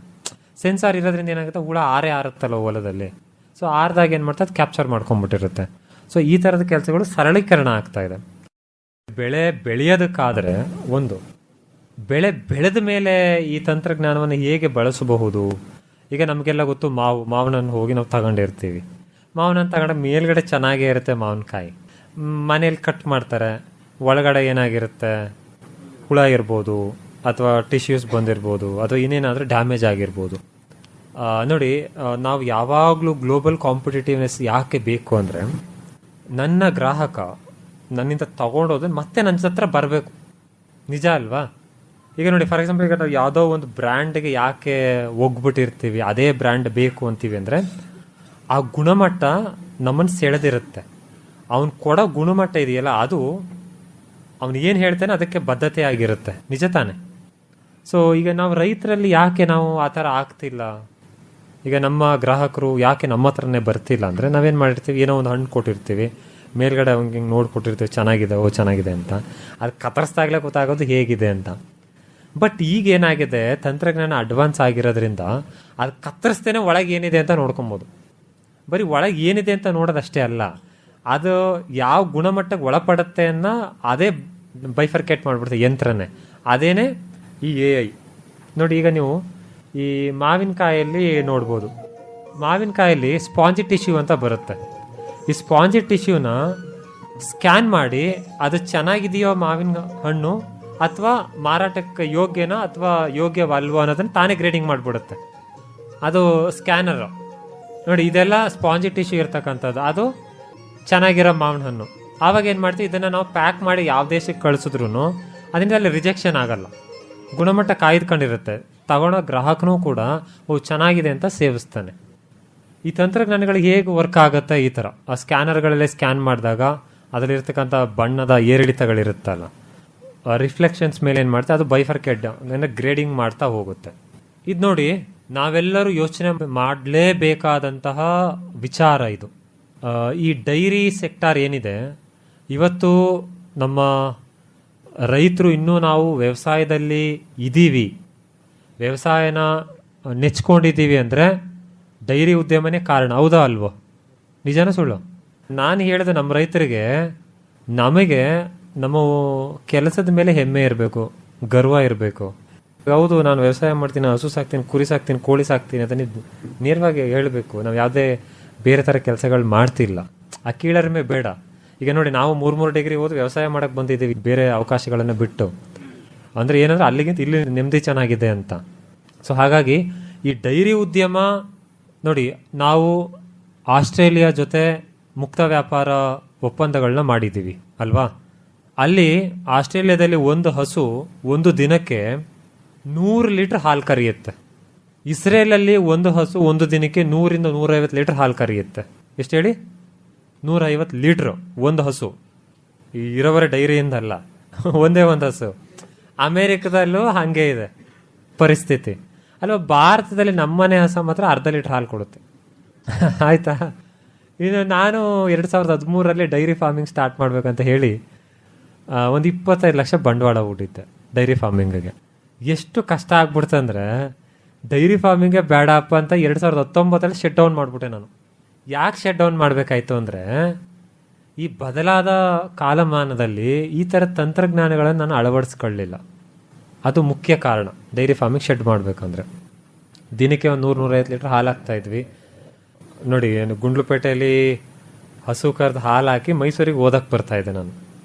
Speaker 2: ಸೆನ್ಸಾರ್ ಇರೋದ್ರಿಂದ ಏನಾಗುತ್ತೆ, ಹುಳ ಆರುತ್ತಲ್ಲ ಹೊಲದಲ್ಲಿ. ಸೊ ಆರ್ದಾಗ ಏನು ಮಾಡ್ತಾ ಅದು ಕ್ಯಾಪ್ಚರ್ ಮಾಡ್ಕೊಂಡ್ಬಿಟ್ಟಿರುತ್ತೆ. ಸೊ ಈ ಥರದ ಕೆಲಸಗಳು ಸರಳೀಕರಣ ಆಗ್ತಾ ಇದೆ. ಬೆಳೆ ಬೆಳೆಯೋದಕ್ಕಾದರೆ ಬೆಳೆ ಬೆಳೆದ ಮೇಲೆ ಈ ತಂತ್ರಜ್ಞಾನವನ್ನು ಹೇಗೆ ಬಳಸಬಹುದು. ಈಗ ನಮಗೆಲ್ಲ ಗೊತ್ತು, ಮಾವಿನನ್ನು ಹೋಗಿ ನಾವು ತಗೊಂಡಿರ್ತೀವಿ. ಮಾವಿನನ್ನು ತಗೊಂಡ ಮೇಲ್ಗಡೆ ಚೆನ್ನಾಗೇ ಇರುತ್ತೆ ಮಾವಿನಕಾಯಿ. ಮನೇಲಿ ಕಟ್ ಮಾಡ್ತಾರೆ, ಒಳಗಡೆ ಏನಾಗಿರುತ್ತೆ, ಹುಳ ಇರ್ಬೋದು ಅಥವಾ ಟಿಶ್ಯೂಸ್ ಬಂದಿರ್ಬೋದು ಅಥವಾ ಇನ್ನೇನಾದರೂ ಡ್ಯಾಮೇಜ್ ಆಗಿರ್ಬೋದು. ನೋಡಿ, ನಾವು ಯಾವಾಗಲೂ ಗ್ಲೋಬಲ್ ಕಾಂಪಿಟೇಟಿವ್ನೆಸ್ ಯಾಕೆ ಬೇಕು ಅಂದರೆ, ನನ್ನ ಗ್ರಾಹಕ ನನ್ನಿಂದ ತೊಗೊಂಡೋದನ್ನು ಮತ್ತೆ ನನ್ನ ಹತ್ರ ಬರಬೇಕು. ನಿಜ ಅಲ್ವಾ? ಈಗ ನೋಡಿ, ಫಾರ್ ಎಕ್ಸಾಂಪಲ್, ಈಗ ನಾವು ಯಾವುದೋ ಒಂದು ಬ್ರ್ಯಾಂಡ್ಗೆ ಯಾಕೆ ಹೋಗ್ಬಿಟ್ಟಿರ್ತೀವಿ, ಅದೇ ಬ್ರ್ಯಾಂಡ್ ಬೇಕು ಅಂತೀವಿ ಅಂದರೆ, ಆ ಗುಣಮಟ್ಟ ನಮ್ಮನ್ನು ಸೆಳೆದಿರುತ್ತೆ. ಅವನು ಕೊಡೋ ಗುಣಮಟ್ಟ ಇದೆಯಲ್ಲ, ಅದು ಅವನು ಏನು ಹೇಳ್ತಾನೆ ಅದಕ್ಕೆ ಬದ್ಧತೆ ಆಗಿರುತ್ತೆ. ನಿಜ ತಾನೆ? ಸೊ ಈಗ ನಾವು ರೈತರಲ್ಲಿ ಯಾಕೆ ನಾವು ಆ ಥರ ಆಗ್ತಿಲ್ಲ, ಈಗ ನಮ್ಮ ಗ್ರಾಹಕರು ಯಾಕೆ ನಮ್ಮ ಹತ್ರನೇ ಬರ್ತಿಲ್ಲ ಅಂದರೆ, ನಾವೇನು ಮಾಡಿರ್ತೀವಿ, ಏನೋ ಒಂದು ಹಣ್ಣು ಕೊಟ್ಟಿರ್ತೀವಿ, ಮೇಲ್ಗಡೆ ಅವ್ನಿಗೆ ಹಿಂಗೆ ನೋಡ್ಕೊಟ್ಟಿರ್ತೀವಿ, ಚೆನ್ನಾಗಿದೆ ಅಂತ. ಅದು ಕತ್ತರಿಸ್ದಾಗಲೇ ಗೊತ್ತಾಗೋದು ಹೇಗಿದೆ ಅಂತ. ಬಟ್ ಈಗ ಏನಾಗಿದೆ, ತಂತ್ರಜ್ಞಾನ ಅಡ್ವಾನ್ಸ್ ಆಗಿರೋದ್ರಿಂದ ಅದು ಕತ್ತರಿಸ್ತೇನೆ ಒಳಗೆ ಏನಿದೆ ಅಂತ ನೋಡ್ಕೊಬೋದು. ಬರೀ ಒಳಗೆ ಏನಿದೆ ಅಂತ ನೋಡೋದಷ್ಟೇ ಅಲ್ಲ, ಅದು ಯಾವ ಗುಣಮಟ್ಟಕ್ಕೆ ಒಳಪಡುತ್ತೆ ಅನ್ನೋ ಅದೇ ಬೈಫರ್ಕೇಟ್ ಮಾಡಿಬಿಡುತ್ತೆ ಯಂತ್ರನೇ. ಅದೇನೇ ಈ AI. ನೋಡಿ, ಈಗ ನೀವು ಈ ಮಾವಿನಕಾಯಲ್ಲಿ ನೋಡ್ಬೋದು, ಮಾವಿನಕಾಯಲ್ಲಿ ಸ್ಪಾಂಜಿ ಟಿಶ್ಯೂ ಅಂತ ಬರುತ್ತೆ. ಈ ಸ್ಪಾಂಜಿ ಟಿಶ್ಯೂನ ಸ್ಕ್ಯಾನ್ ಮಾಡಿ ಅದು ಚೆನ್ನಾಗಿದೆಯೋ ಮಾವಿನ ಹಣ್ಣು ಅಥವಾ ಮಾರಾಟಕ್ಕೆ ಯೋಗ್ಯನೋ ಅಥವಾ ಯೋಗ್ಯವಲ್ವೋ ಅನ್ನೋದನ್ನು ತಾನೇ ಗ್ರೇಡಿಂಗ್ ಮಾಡಿಬಿಡುತ್ತೆ ಅದು ಸ್ಕ್ಯಾನರು. ನೋಡಿ, ಇದೆಲ್ಲ ಸ್ಪಾಂಜಿ ಟಿಶ್ಯೂ ಇರ್ತಕ್ಕಂಥದ್ದು, ಅದು ಚೆನ್ನಾಗಿರೋ ಮಾವಿನ ಹಣ್ಣು. ಆವಾಗ ಏನು ಮಾಡ್ತೀವಿ, ಇದನ್ನು ನಾವು ಪ್ಯಾಕ್ ಮಾಡಿ ಯಾವ ದೇಶಕ್ಕೆ ಕಳಿಸಿದ್ರು ಅದರಿಂದ ಅಲ್ಲಿ ರಿಜೆಕ್ಷನ್ ಆಗಲ್ಲ, ಗುಣಮಟ್ಟ ಕಾಯ್ದುಕೊಂಡಿರುತ್ತೆ. ತಗೊಳ್ಳೋ ಗ್ರಾಹಕನೂ ಕೂಡ ಚೆನ್ನಾಗಿದೆ ಅಂತ ಸೇವಿಸ್ತಾನೆ. ಈ ತಂತ್ರಜ್ಞಾನಗಳಿಗೆ ಹೇಗೆ ವರ್ಕ್ ಆಗುತ್ತೆ, ಈ ಥರ ಆ ಸ್ಕ್ಯಾನರ್ಗಳಲ್ಲೇ ಸ್ಕ್ಯಾನ್ ಮಾಡಿದಾಗ ಅದರಲ್ಲಿರ್ತಕ್ಕಂಥ ಬಣ್ಣದ ಏರಿಳಿತಗಳಿರುತ್ತಲ್ಲ, ರಿಫ್ಲೆಕ್ಷನ್ಸ್ ಮೇಲೆ ಏನು ಮಾಡ್ತಾ ಅದು ಬೈಫರ್ಕೇಟ್ ಗ್ರೇಡಿಂಗ್ ಮಾಡ್ತಾ ಹೋಗುತ್ತೆ. ಇದು ನೋಡಿ, ನಾವೆಲ್ಲರೂ ಯೋಚನೆ ಮಾಡಲೇಬೇಕಾದಂತಹ ವಿಚಾರ ಇದು. ಈ ಡೈರಿ ಸೆಕ್ಟಾರ್ ಏನಿದೆ ಇವತ್ತು, ನಮ್ಮ ರೈತರು ಇನ್ನೂ ನಾವು ವ್ಯವಸಾಯದಲ್ಲಿ ಇದ್ದೀವಿ, ವ್ಯವಸಾಯನ ನೆಚ್ಕೊಂಡಿದ್ದೀವಿ ಅಂದರೆ ಡೈರಿ ಉದ್ಯಮನೇ ಕಾರಣ. ಹೌದಾ ಅಲ್ವೋ? ನಿಜನ ಸುಳ್ಳು? ನಾನು ಹೇಳಿದೆ, ನಮ್ಮ ರೈತರಿಗೆ ನಮಗೆ ನಮ್ಮ ಕೆಲಸದ ಮೇಲೆ ಹೆಮ್ಮೆ ಇರಬೇಕು, ಗರ್ವ ಇರಬೇಕು. ಹೌದು, ನಾನು ವ್ಯವಸಾಯ ಮಾಡ್ತೀನಿ, ಹಸು ಸಾಕ್ತೀನಿ, ಕುರಿ ಸಾಕ್ತೀನಿ, ಕೋಳಿ ಸಾಕ್ತೀನಿ ಅಂತ ನೇರವಾಗಿ ಹೇಳಬೇಕು. ನಾವು ಯಾವುದೇ ಬೇರೆ ಥರ ಕೆಲಸಗಳು ಮಾಡ್ತಿಲ್ಲ, ಆ ಕೀಳರಿಮೆ ಬೇಡ. ಈಗ ನೋಡಿ, ನಾವು 3 ಡಿಗ್ರಿ ಓದಿ ವ್ಯವಸಾಯ ಮಾಡೋಕ್ಕೆ ಬಂದಿದ್ದೀವಿ ಬೇರೆ ಅವಕಾಶಗಳನ್ನು ಬಿಟ್ಟು. ಅಂದರೆ ಏನಂದರೆ ಅಲ್ಲಿಗಿಂತ ಇಲ್ಲಿ ನೆಮ್ಮದಿ ಚೆನ್ನಾಗಿದೆ ಅಂತ. ಸೊ ಹಾಗಾಗಿ ಈ ಡೈರಿ ಉದ್ಯಮ ನೋಡಿ, ನಾವು ಆಸ್ಟ್ರೇಲಿಯಾ ಜೊತೆ ಮುಕ್ತ ವ್ಯಾಪಾರ ಒಪ್ಪಂದಗಳನ್ನ ಮಾಡಿದ್ದೀವಿ ಅಲ್ವಾ? ಅಲ್ಲಿ ಆಸ್ಟ್ರೇಲಿಯಾದಲ್ಲಿ ಒಂದು ಹಸು ಒಂದು ದಿನಕ್ಕೆ 100 ಲೀಟ್ರ್ ಹಾಲು ಕರೆಯುತ್ತೆ. ಇಸ್ರೇಲಲ್ಲಿ ಒಂದು ಹಸು ಒಂದು ದಿನಕ್ಕೆ 100ರಿಂದ 150 ಲೀಟ್ರ್ ಹಾಲು ಕರೆಯುತ್ತೆ. ಎಷ್ಟು ಹೇಳಿ? 150 ಲೀಟ್ರು ಒಂದು ಹಸು. ಈ ಇರೋವರೆ ಡೈರಿಯಿಂದಲ್ಲ, ಒಂದೇ ಒಂದು ಹಸು. ಅಮೇರಿಕದಲ್ಲೂ ಹಾಗೆ ಇದೆ ಪರಿಸ್ಥಿತಿ ಅಲ್ವಾ? ಭಾರತದಲ್ಲಿ ನಮ್ಮನೆ ಹಸು ಮಾತ್ರ 1/2 ಲೀಟ್ರ್ ಹಾಲು ಕೊಡುತ್ತೆ. ಆಯಿತಾ? ಇನ್ನು ನಾನು 2013ರಲ್ಲಿ ಡೈರಿ ಫಾರ್ಮಿಂಗ್ ಸ್ಟಾರ್ಟ್ ಮಾಡಬೇಕಂತ ಹೇಳಿ ಒಂದು 25 ಲಕ್ಷ ಬಂಡವಾಳ ಹೂಡಿದ್ದೆ ಡೈರಿ ಫಾರ್ಮಿಂಗಿಗೆ. ಎಷ್ಟು ಕಷ್ಟ ಆಗ್ಬಿಡ್ತಂದ್ರೆ, ಡೈರಿ ಫಾರ್ಮಿಂಗೇ ಬೇಡಪ್ಪ ಅಂತ 2019ರಲ್ಲಿ ಶಟ್ ಡೌನ್ ಮಾಡಿಬಿಟ್ಟೆ ನಾನು. ಯಾಕೆ ಶಟ್ ಡೌನ್ ಮಾಡಬೇಕಾಯ್ತು ಅಂದರೆ, ಈ ಬದಲಾದ ಕಾಲಮಾನದಲ್ಲಿ ಈ ಥರ ತಂತ್ರಜ್ಞಾನಗಳನ್ನು ನಾನು ಅಳವಡಿಸ್ಕೊಳ್ಳಿಲ್ಲ. ಅದು ಮುಖ್ಯ ಕಾರಣ ಡೈರಿ ಫಾರ್ಮಿಂಗ್ ಶೆಡ್ ಮಾಡಬೇಕಂದ್ರೆ. ದಿನಕ್ಕೆ ಒಂದು 100-150 ಲೀಟ್ರ್ ಹಾಲು ಹಾಕ್ತಾಯಿದ್ವಿ. ನೋಡಿ, ಗುಂಡ್ಲುಪೇಟೆಯಲ್ಲಿ ಹಸು ಕರೆದು ಹಾಲು ಹಾಕಿ ಮೈಸೂರಿಗೆ ಓದಕ್ಕೆ ಬರ್ತಾಯಿದ್ದೆ ನಾನು.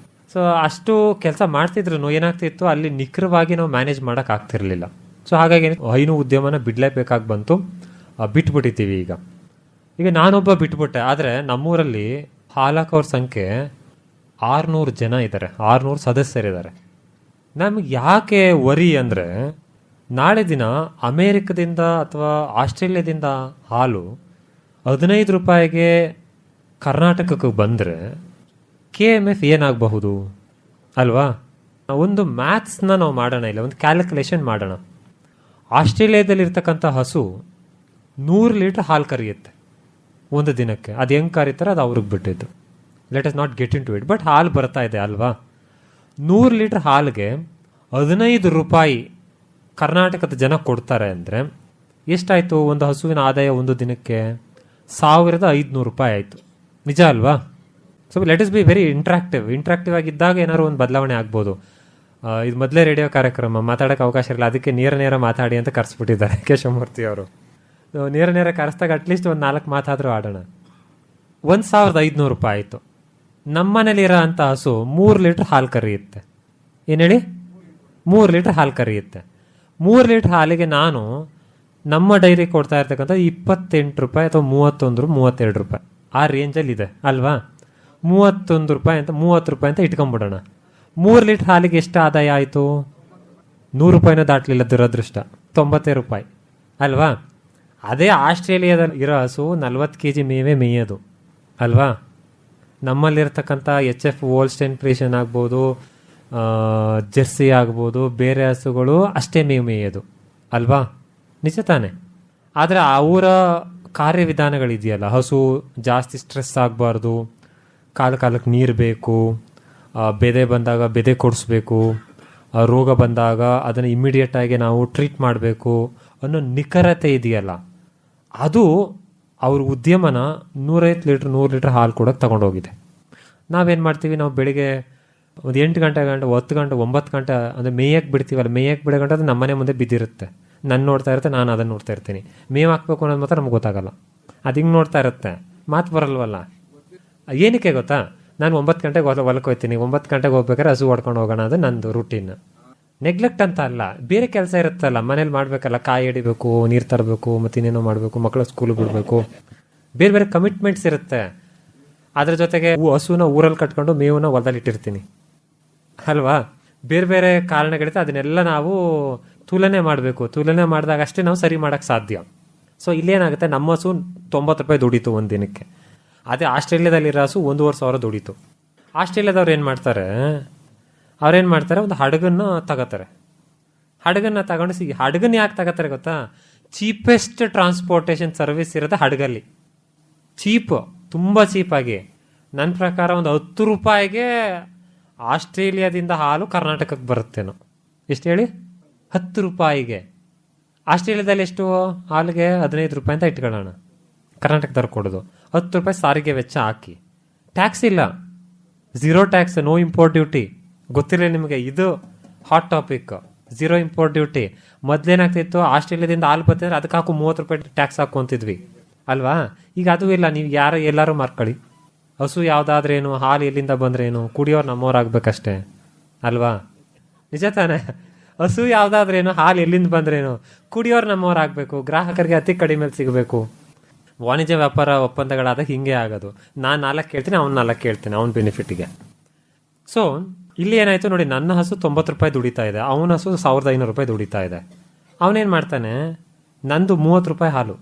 Speaker 2: ಸೊ ಅಷ್ಟು ಕೆಲಸ ಮಾಡ್ತಿದ್ರು ಏನಾಗ್ತಿತ್ತು, ಅಲ್ಲಿ ನಿಖರವಾಗಿ ನಾವು ಮ್ಯಾನೇಜ್ ಮಾಡೋಕ್ಕಾಗ್ತಿರ್ಲಿಲ್ಲ. ಸೊ ಹಾಗಾಗಿ ಹೈನು ಉದ್ಯಮನ ಬಿಡಲೇಬೇಕಾಗಿ ಬಂತು, ಬಿಟ್ಬಿಟ್ಟಿದ್ದೀವಿ. ಈಗ ನಾನೊಬ್ಬ ಬಿಟ್ಬಿಟ್ಟೆ. ಆದರೆ ನಮ್ಮೂರಲ್ಲಿ ಹಾಲು ಹಾಕೋರ ಸಂಖ್ಯೆ 600 ಜನ ಇದ್ದಾರೆ, 600 ಸದಸ್ಯರಿದ್ದಾರೆ. ನಮಗೆ ಯಾಕೆ ವರಿ ಅಂದರೆ, ನಾಳೆ ದಿನ ಅಮೇರಿಕದಿಂದ ಅಥವಾ ಆಸ್ಟ್ರೇಲಿಯಾದಿಂದ ಹಾಲು 15 ರೂಪಾಯಿಗೆ ಕರ್ನಾಟಕಕ್ಕೆ ಬಂದರೆ KMF ಏನಾಗಬಹುದು ಅಲ್ವಾ? ಒಂದು ಮ್ಯಾಥ್ಸ್ನ ನಾವು ಮಾಡೋಣ, ಇಲ್ಲ ಒಂದು ಕ್ಯಾಲ್ಕುಲೇಷನ್ ಮಾಡೋಣ. ಆಸ್ಟ್ರೇಲಿಯಾದಲ್ಲಿರ್ತಕ್ಕಂಥ ಹಸು 100 ಲೀಟ್ರ್ ಹಾಲು ಕರೆಯುತ್ತೆ. ಒಂದು ದಿನಕ್ಕೆ. ಅದು ಹೆಂಗೆ ಕರೀತಾರೆ ಅದು ಅವ್ರಿಗೆ ಬಿಟ್ಟಿದ್ದು. Let us not get into it. But ಹಾಲು ಬರ್ತಾ ಇದೆ ಅಲ್ವಾ. 100 ಲೀಟ್ರ್ ಹಾಲಿಗೆ 15 ರೂಪಾಯಿ ಕರ್ನಾಟಕದ ಜನ ಕೊಡ್ತಾರೆ ಅಂದರೆ ಎಷ್ಟಾಯಿತು? ಒಂದು ಹಸುವಿನ ಆದಾಯ ಒಂದು ದಿನಕ್ಕೆ 1500 ರೂಪಾಯಿ ಆಯಿತು. ನಿಜ ಅಲ್ವಾ? So let us be very interactive ಆಗಿದ್ದಾಗ ಏನಾದ್ರು ಒಂದು ಬದಲಾವಣೆ ಆಗ್ಬೋದು. ಇದು ಮೊದಲೇ ರೇಡಿಯೋ ಕಾರ್ಯಕ್ರಮ, ಮಾತಾಡೋಕ್ಕೆ ಅವಕಾಶ ಇರಲ್ಲ, ಅದಕ್ಕೆ ನೇರ ಮಾತಾಡಿ ಅಂತ ಕರೆಸ್ಬಿಟ್ಟಿದ್ದಾರೆ ಕೇಶವಮೂರ್ತಿ ಅವರು. ನೇರ ಕರೆಸ್ದಾಗ ಅಟ್ಲೀಸ್ಟ್ ಒಂದು 4 ಮಾತಾದರೂ ಆಡೋಣ. 1500 ರೂಪಾಯಿ ಆಯಿತು. ನಮ್ಮನೇಲಿರೋ ಅಂಥ ಹಸು 3 ಲೀಟ್ರ್ ಹಾಲು ಕರೆಯುತ್ತೆ. ಏನು ಹೇಳಿ? 3 ಲೀಟ್ರ್ ಹಾಲು ಕರೆಯುತ್ತೆ. 3 ಲೀಟ್ರ್ ಹಾಲಿಗೆ ನಾನು ನಮ್ಮ ಡೈರಿ ಕೊಡ್ತಾ ಇರ್ತಕ್ಕಂಥ 28 ರೂಪಾಯಿ ಅಥವಾ 32 ರೂಪಾಯಿ ಆ ರೇಂಜಲ್ಲಿ ಇದೆ ಅಲ್ವಾ. 31 ರೂಪಾಯಿ ಅಂತ 30 ರೂಪಾಯಿ ಅಂತ ಇಟ್ಕೊಂಡ್ಬಿಡೋಣ. 3 ಲೀಟ್ರ್ ಹಾಲಿಗೆ ಎಷ್ಟು ಆದಾಯ ಆಯಿತು? 100 ರೂಪಾಯಿನ ದಾಟಲಿಲ್ಲ, ದುರದೃಷ್ಟ. 90 ರೂಪಾಯಿ ಅಲ್ವಾ. ಅದೇ ಆಸ್ಟ್ರೇಲಿಯಾದಲ್ಲಿ ಇರೋ ಹಸು 40 kg ಮೇವೆ ಮೇಯೋದು ಅಲ್ವಾ. ನಮ್ಮಲ್ಲಿರ್ತಕ್ಕಂಥ HF ಹೋಲ್ಸ್ಟೈನ್ ಫ್ರೀಶನ್ ಆಗ್ಬೋದು, ಜೆರ್ಸಿ ಆಗ್ಬೋದು, ಬೇರೆ ಹಸುಗಳು ಅಷ್ಟೇ ಮೇಯೋದು ಅಲ್ವಾ. ನಿಜ ತಾನೆ? ಆದರೆ ಅವರ ಕಾರ್ಯವಿಧಾನಗಳಿದೆಯಲ್ಲ, ಹಸು ಜಾಸ್ತಿ ಸ್ಟ್ರೆಸ್ ಆಗಬಾರ್ದು, ಕಾಲಕ್ಕೆ ನೀರು ಬೇಕು, ಬೆದೆ ಬಂದಾಗ ಬೆದೆ ಕೊಡಿಸ್ಬೇಕು, ರೋಗ ಬಂದಾಗ ಅದನ್ನು ಇಮ್ಮಿಡಿಯೇಟಾಗಿ ನಾವು ಟ್ರೀಟ್ ಮಾಡಬೇಕು ಅನ್ನೋ ನಿಖರತೆ ಇದೆಯಲ್ಲ, ಅದು ಅವ್ರ ಉದ್ಯಮನ 100 ಲೀಟ್ರ್ ಹಾಲು ಕೊಡೋಕೆ ತಗೊಂಡೋಗಿದೆ. ನಾವೇನು ಮಾಡ್ತೀವಿ? ನಾವು ಬೆಳಿಗ್ಗೆ ಒಂದು 8 ಗಂಟೆ 10 ಗಂಟೆ 9 ಗಂಟೆ ಅಂದರೆ ಮೇಯಕ್ಕೆ ಬಿಡ್ತೀವಲ್ಲ, ಮೇಯಕ್ಕೆ ಬಿಡೋ ಗಂಟೆ ಅದು ನಮ್ಮನೆ ಮುಂದೆ ಬಿದ್ದಿರುತ್ತೆ. ನಾನು ನೋಡ್ತಾ ಇರುತ್ತೆ, ನಾನು ಅದನ್ನು ನೋಡ್ತಾ ಇರ್ತೀನಿ. ಮೇವು ಹಾಕ್ಬೇಕು ಅನ್ನೋದು ಮಾತ್ರ ನಮ್ಗೆ ಗೊತ್ತಾಗಲ್ಲ. ಅದು ಹಿಂಗೆ ನೋಡ್ತಾ ಇರುತ್ತೆ, ಮಾತು ಬರಲ್ವಲ್ಲ. ಏನಕ್ಕೆ ಗೊತ್ತಾ? ನಾನು 9 ಗಂಟೆಗೆ ಹೊಲಕ್ಕೆ ಹೋಗ್ತೀನಿ. 9 ಗಂಟೆಗೆ ಹೋಗ್ಬೇಕಾದ್ರೆ ಹಸು ಹೊಡ್ಕೊಂಡು ಹೋಗೋಣ, ಅದು ನಂದು ರೂಟೀನ್. ನೆಗ್ಲೆಕ್ಟ್ ಅಂತ ಅಲ್ಲ, ಬೇರೆ ಕೆಲಸ ಇರುತ್ತಲ್ಲ, ಮನೇಲಿ ಮಾಡಬೇಕಲ್ಲ, ಕಾಯಿ ಹಿಡಿಬೇಕು, ನೀರು ತರಬೇಕು, ಮತ್ತು ಇನ್ನೇನೋ ಮಾಡಬೇಕು, ಮಕ್ಕಳ ಸ್ಕೂಲಿಗೆ ಬಿಡಬೇಕು, ಬೇರೆ ಕಮಿಟ್ಮೆಂಟ್ಸ್ ಇರುತ್ತೆ. ಅದ್ರ ಜೊತೆಗೆ ಹಸುನ ಊರಲ್ಲಿ ಕಟ್ಕೊಂಡು ಮೇವನ್ನ ಹೊಲದಲ್ಲಿ ಇಟ್ಟಿರ್ತೀನಿ ಅಲ್ವಾ. ಬೇರೆ ಕಾರಣಗಳಿರುತ್ತೆ, ಅದನ್ನೆಲ್ಲ ನಾವು ತುಲನೆ ಮಾಡಬೇಕು. ತುಲನೆ ಮಾಡಿದಾಗ ಅಷ್ಟೇ ನಾವು ಸರಿ ಮಾಡೋಕ್ಕೆ ಸಾಧ್ಯ. ಸೊ ಇಲ್ಲೇನಾಗುತ್ತೆ, ನಮ್ಮ ಹಸು 90 ರೂಪಾಯಿ ದುಡೀತು ಒಂದು ದಿನಕ್ಕೆ. ಅದೇ ಆಸ್ಟ್ರೇಲಿಯಾದಲ್ಲಿರೋ ಹಸು 1500 ದುಡೀತು. ಆಸ್ಟ್ರೇಲಿಯಾದವ್ರು ಏನು ಮಾಡ್ತಾರೆ? ಅವ್ರೇನು ಮಾಡ್ತಾರೆ? ಒಂದು ಹಡಗನ್ನು ತಗೋತಾರೆ. ಹಡಗನ್ನು ತಗೊಂಡು ಹಡಗನ್ನ ಯಾಕೆ ತಗೋತಾರೆ ಗೊತ್ತಾ? ಚೀಪೆಸ್ಟ್ ಟ್ರಾನ್ಸ್ಪೋರ್ಟೇಷನ್ ಸರ್ವಿಸ್ ಇರೋದು ಹಡಗಲ್ಲಿ. ತುಂಬ ಚೀಪಾಗಿ. ನನ್ನ ಪ್ರಕಾರ ಒಂದು 10 ರೂಪಾಯಿಗೆ ಆಸ್ಟ್ರೇಲಿಯಾದಿಂದ ಹಾಲು ಕರ್ನಾಟಕಕ್ಕೆ ಬರುತ್ತೇನೋ. ಎಷ್ಟು ಹೇಳಿ? 10 ರೂಪಾಯಿಗೆ. ಆಸ್ಟ್ರೇಲಿಯಾದಲ್ಲಿ ಎಷ್ಟು ಹಾಲಿಗೆ? 15 ರೂಪಾಯಿ ಅಂತ ಇಟ್ಕೊಳ್ಳೋಣ. ಕರ್ನಾಟಕದವ್ರು ಕೊಡೋದು 10 ರೂಪಾಯಿ ಸಾರಿಗೆ ವೆಚ್ಚ ಹಾಕಿ. ಟ್ಯಾಕ್ಸ್ ಇಲ್ಲ, 0 ಟ್ಯಾಕ್ಸ್, ನೋ ಇಂಪೋರ್ಟ್ ಡ್ಯೂಟಿ. ಗೊತ್ತಿರಲಿ ನಿಮಗೆ, ಇದು ಹಾಟ್ ಟಾಪಿಕ್. 0 import duty. ಮೊದಲೇನಾಗ್ತಿತ್ತು? ಆಸ್ಟ್ರೇಲಿಯಾದಿಂದ ಹಾಲು ಬರ್ತಿದ್ರೆ ಅದಕ್ಕೆ ಹಾಕು 30 ರೂಪಾಯಿ ಟ್ಯಾಕ್ಸ್ ಹಾಕೊಂತಿದ್ವಿ ಅಲ್ವಾ. ಈಗ ಅದು ಇಲ್ಲ. ನೀವು ಎಲ್ಲರೂ ಮಾರ್ಕೊಳ್ಳಿ. ಹಸು ಯಾವುದಾದ್ರೇನು, ಹಾಲು ಎಲ್ಲಿಂದ ಬಂದ್ರೇನು, ಕುಡಿಯೋರು ನಮ್ಮವ್ರು ಆಗ್ಬೇಕಷ್ಟೇ ಅಲ್ವಾ. ನಿಜ ತಾನೆ? ಹಸು ಯಾವುದಾದ್ರೇನು, ಹಾಲು ಎಲ್ಲಿಂದ ಬಂದ್ರೇನು, ಕುಡಿಯೋರು ನಮ್ಮವ್ರು ಆಗಬೇಕು, ಗ್ರಾಹಕರಿಗೆ ಅತಿ ಕಡಿಮೆ ಸಿಗಬೇಕು. ವಾಣಿಜ್ಯ ವ್ಯಾಪಾರ ಒಪ್ಪಂದಗಳಾದಾಗ ಹಿಂಗೆ ಆಗೋದು. ನಾನು 4 ಕೇಳ್ತೀನಿ, ಅವ್ನು 4 ಕೇಳ್ತೀನಿ, ಅವ್ನ ಬೆನಿಫಿಟ್ಗೆ. ಸೊ ಇಲ್ಲಿ ಏನಾಯಿತು ನೋಡಿ, ನನ್ನ ಹಸು 90 ರೂಪಾಯಿ ದುಡಿತಾ ಇದೆ, ಅವನ ಹಸು 1500 ರೂಪಾಯಿ ದುಡಿತಾ ಇದೆ. ಅವನೇನು ಮಾಡ್ತಾನೆ? ನಂದು 30 ರೂಪಾಯಿ ಹಾಲು,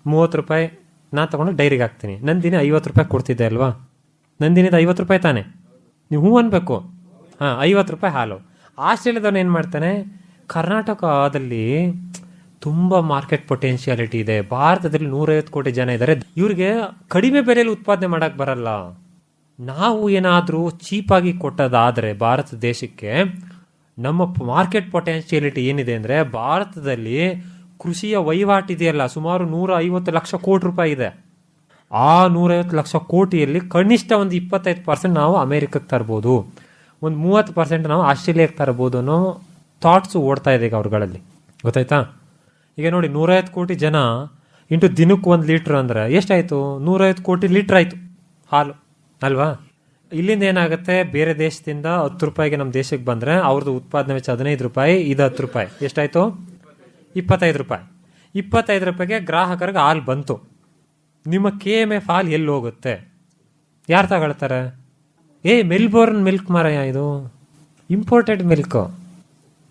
Speaker 2: 30 ರೂಪಾಯಿ ನಾನು ತೊಗೊಂಡು ಡೈರಿಗೆ ಹಾಕ್ತೀನಿ. ನನ್ನ ದಿನ 50 ರೂಪಾಯಿ ಕೊಡ್ತಿದ್ದೆ ಅಲ್ವಾ. ನನ್ನ ದಿನದ 50 ರೂಪಾಯಿ ತಾನೆ, ನೀವು ಹ್ಞೂ ಅನ್ಬೇಕು. 50 ರೂಪಾಯಿ ಹಾಲು. ಆಸ್ಟ್ರೇಲಿಯಾದವನು ಏನು ಮಾಡ್ತಾನೆ? ಕರ್ನಾಟಕದಲ್ಲಿ ತುಂಬ ಮಾರ್ಕೆಟ್ ಪೊಟೆನ್ಷಿಯಾಲಿಟಿ ಇದೆ, ಭಾರತದಲ್ಲಿ 150 ಕೋಟಿ ಜನ ಇದ್ದಾರೆ, ಇವ್ರಿಗೆ ಕಡಿಮೆ ಬೆಲೆಯಲ್ಲಿ ಉತ್ಪಾದನೆ ಮಾಡೋಕ್ಕೆ ಬರಲ್ಲ. ನಾವು ಏನಾದರೂ ಚೀಪಾಗಿ ಕೊಟ್ಟದಾದರೆ ಭಾರತ ದೇಶಕ್ಕೆ, ನಮ್ಮ ಮಾರ್ಕೆಟ್ ಪೊಟೆನ್ಷಿಯಾಲಿಟಿ ಏನಿದೆ ಅಂದರೆ, ಭಾರತದಲ್ಲಿ ಕೃಷಿಯ ವಹಿವಾಟಿದೆಯಲ್ಲ ಸುಮಾರು 150 ಲಕ್ಷ ಕೋಟಿ ರೂಪಾಯಿ ಇದೆ. ಆ 150 ಲಕ್ಷ ಕೋಟಿಯಲ್ಲಿ ಕನಿಷ್ಠ ಒಂದು 25% ನಾವು ಅಮೇರಿಕಕ್ಕೆ ತರ್ಬೋದು, ಒಂದು 30% ನಾವು ಆಸ್ಟ್ರೇಲಿಯಾಕ್ಕೆ ತರ್ಬೋದು ಅನ್ನೋ ಥಾಟ್ಸು ಓಡ್ತಾ ಇದೆ ಈಗ ಅವ್ರುಗಳಲ್ಲಿ. ಗೊತ್ತಾಯ್ತಾ? ಈಗ ನೋಡಿ, 150 ಕೋಟಿ ಜನ ಇಂಟು ದಿನಕ್ಕೆ 1 ಲೀಟ್ರ್ ಅಂದರೆ ಎಷ್ಟಾಯಿತು? 150 ಕೋಟಿ ಲೀಟ್ರ್ ಆಯಿತು ಹಾಲು ಅಲ್ವಾ. ಇಲ್ಲಿಂದ ಏನಾಗುತ್ತೆ? ಬೇರೆ ದೇಶದಿಂದ 10 ರೂಪಾಯಿಗೆ ನಮ್ಮ ದೇಶಕ್ಕೆ ಬಂದರೆ ಅವ್ರದ್ದು ಉತ್ಪಾದನೆ ವೆಚ್ಚ 15 ರೂಪಾಯಿ, ಇದು 10 ರೂಪಾಯಿ, ಎಷ್ಟಾಯಿತು? 25 ರೂಪಾಯಿ. 25 ರೂಪಾಯಿಗೆ ಗ್ರಾಹಕರಿಗೆ ಹಾಲು ಬಂತು. ನಿಮ್ಮ KMF ಹಾಲು ಎಲ್ಲಿ ಹೋಗುತ್ತೆ? ಯಾರು ತಗೊಳ್ತಾರೆ? ಮೆಲ್ಬೋರ್ನ್ ಮಿಲ್ಕ್ ಮಾರಾಯ, ಇದು ಇಂಪೋರ್ಟೆಡ್ ಮಿಲ್ಕು.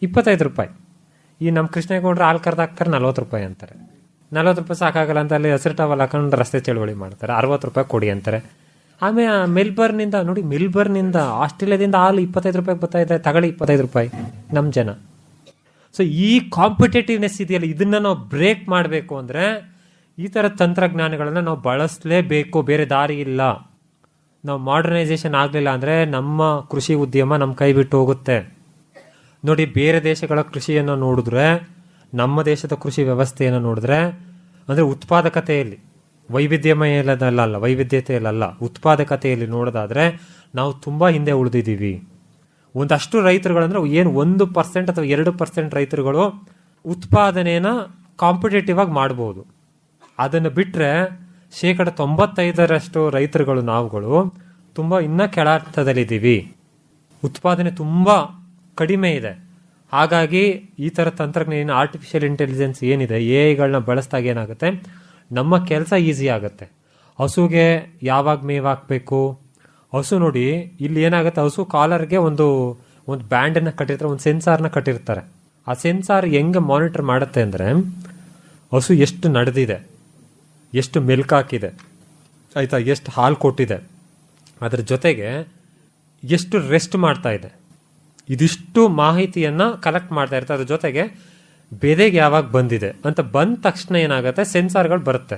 Speaker 2: 25 ರೂಪಾಯಿ. ಈ ನಮ್ಮ ಕೃಷ್ಣೇಗೌಡರು ಹಾಲು ಕರೆದಾಕ್ತಾರೆ 40 ರೂಪಾಯಿ ಅಂತಾರೆ. 40 ರೂಪಾಯಿ ಸಾಕಾಗಲ್ಲ ಅಂತ ಅಲ್ಲಿ ಹಸಿರು ಟವಲ್ ಹಾಕೊಂಡು ರಸ್ತೆ ಚಳುವಳಿ ಮಾಡ್ತಾರೆ, 60 ರೂಪಾಯಿ ಕೊಡಿ ಅಂತಾರೆ. ಆಮೇಲೆ ಮೆಲ್ಬರ್ನಿಂದ ನೋಡಿ, ಮೆಲ್ಬರ್ನಿಂದ ಆಸ್ಟ್ರೇಲಿಯಾದಿಂದ ಹಾಲು 25 ರೂಪಾಯಿಗೆ ಬರ್ತಾ ಇದೆ, ತಗೊಳ್ಳಿ 25 ರೂಪಾಯಿ ನಮ್ಮ ಜನ. ಸೊ ಈ ಕಾಂಪಿಟೇಟಿವ್ನೆಸ್ ಇದೆಯಲ್ಲ, ಇದನ್ನು ನಾವು ಬ್ರೇಕ್ ಮಾಡಬೇಕು ಅಂದರೆ ಈ ಥರ ತಂತ್ರಜ್ಞಾನಗಳನ್ನು ನಾವು ಬಳಸಲೇಬೇಕು, ಬೇರೆ ದಾರಿ ಇಲ್ಲ. ನಾವು ಮಾಡರ್ನೈಸೇಷನ್ ಆಗಲಿಲ್ಲ ಅಂದರೆ ನಮ್ಮ ಕೃಷಿ ಉದ್ಯಮ ನಮ್ಮ ಕೈ ಬಿಟ್ಟು ಹೋಗುತ್ತೆ. ನೋಡಿ, ಬೇರೆ ದೇಶಗಳ ಕೃಷಿಯನ್ನು ನೋಡಿದ್ರೆ, ನಮ್ಮ ದೇಶದ ಕೃಷಿ ವ್ಯವಸ್ಥೆಯನ್ನು ನೋಡಿದ್ರೆ, ಅಂದರೆ ಉತ್ಪಾದಕತೆಯಲ್ಲಿ ವೈವಿಧ್ಯತೆಯಲ್ಲ, ಉತ್ಪಾದಕತೆಯಲ್ಲಿ ನೋಡೋದಾದರೆ ನಾವು ತುಂಬ ಹಿಂದೆ ಉಳಿದಿದ್ದೀವಿ. ಒಂದಷ್ಟು ರೈತರುಗಳಂದ್ರೆ ಏನು 1% ಅಥವಾ 2% ರೈತರುಗಳು ಉತ್ಪಾದನೆನ ಕಾಂಪಿಟೇಟಿವ್ ಆಗಿ ಮಾಡ್ಬೋದು. ಅದನ್ನು ಬಿಟ್ಟರೆ 95% ರೈತರುಗಳು ನಾವುಗಳು ತುಂಬ ಇನ್ನೂ ಕೆಳಹಂತದಲ್ಲಿದ್ದೀವಿ. ಉತ್ಪಾದನೆ ತುಂಬ ಕಡಿಮೆ ಇದೆ. ಹಾಗಾಗಿ ಈ ಥರ ತಂತ್ರಜ್ಞಾನ, ಆರ್ಟಿಫಿಷಿಯಲ್ ಇಂಟೆಲಿಜೆನ್ಸ್ ಏನಿದೆ, AI ಬಳಸಿದಾಗ ಏನಾಗುತ್ತೆ, ನಮ್ಮ ಕೆಲಸ ಈಸಿ ಆಗುತ್ತೆ. ಹಸುಗೆ ಯಾವಾಗ ಮೇವು ಹಾಕಬೇಕು, ಹಸು ನೋಡಿ ಇಲ್ಲಿ ಏನಾಗುತ್ತೆ, ಹಸು ಕಾಲರ್ಗೆ ಒಂದು ಬ್ಯಾಂಡನ್ನು ಕಟ್ಟಿರ್ತಾರೆ, ಒಂದು ಸೆನ್ಸಾರ್ನ ಕಟ್ಟಿರ್ತಾರೆ. ಆ ಸೆನ್ಸಾರ್ ಹೆಂಗೆ ಮಾನಿಟರ್ ಮಾಡುತ್ತೆ ಅಂದರೆ, ಹಸು ಎಷ್ಟು ನಡೆದಿದೆ, ಎಷ್ಟು ಮಿಲ್ಕ್ ಹಾಕಿದೆ, ಆಯಿತಾ, ಎಷ್ಟು ಹಾಲು ಕೊಟ್ಟಿದೆ, ಅದರ ಜೊತೆಗೆ ಎಷ್ಟು ರೆಸ್ಟ್ ಮಾಡ್ತಾ ಇದೆ, ಇದಿಷ್ಟು ಮಾಹಿತಿಯನ್ನು ಕಲೆಕ್ಟ್ ಮಾಡ್ತಾ ಇರ್ತಾರೆ. ಅದ್ರ ಜೊತೆಗೆ ಬೆದೆಗೆ ಯಾವಾಗ ಬಂದಿದೆ ಅಂತ ಬಂದ ತಕ್ಷಣ ಏನಾಗುತ್ತೆ, ಸೆನ್ಸಾರ್ಗಳು ಬರುತ್ತೆ.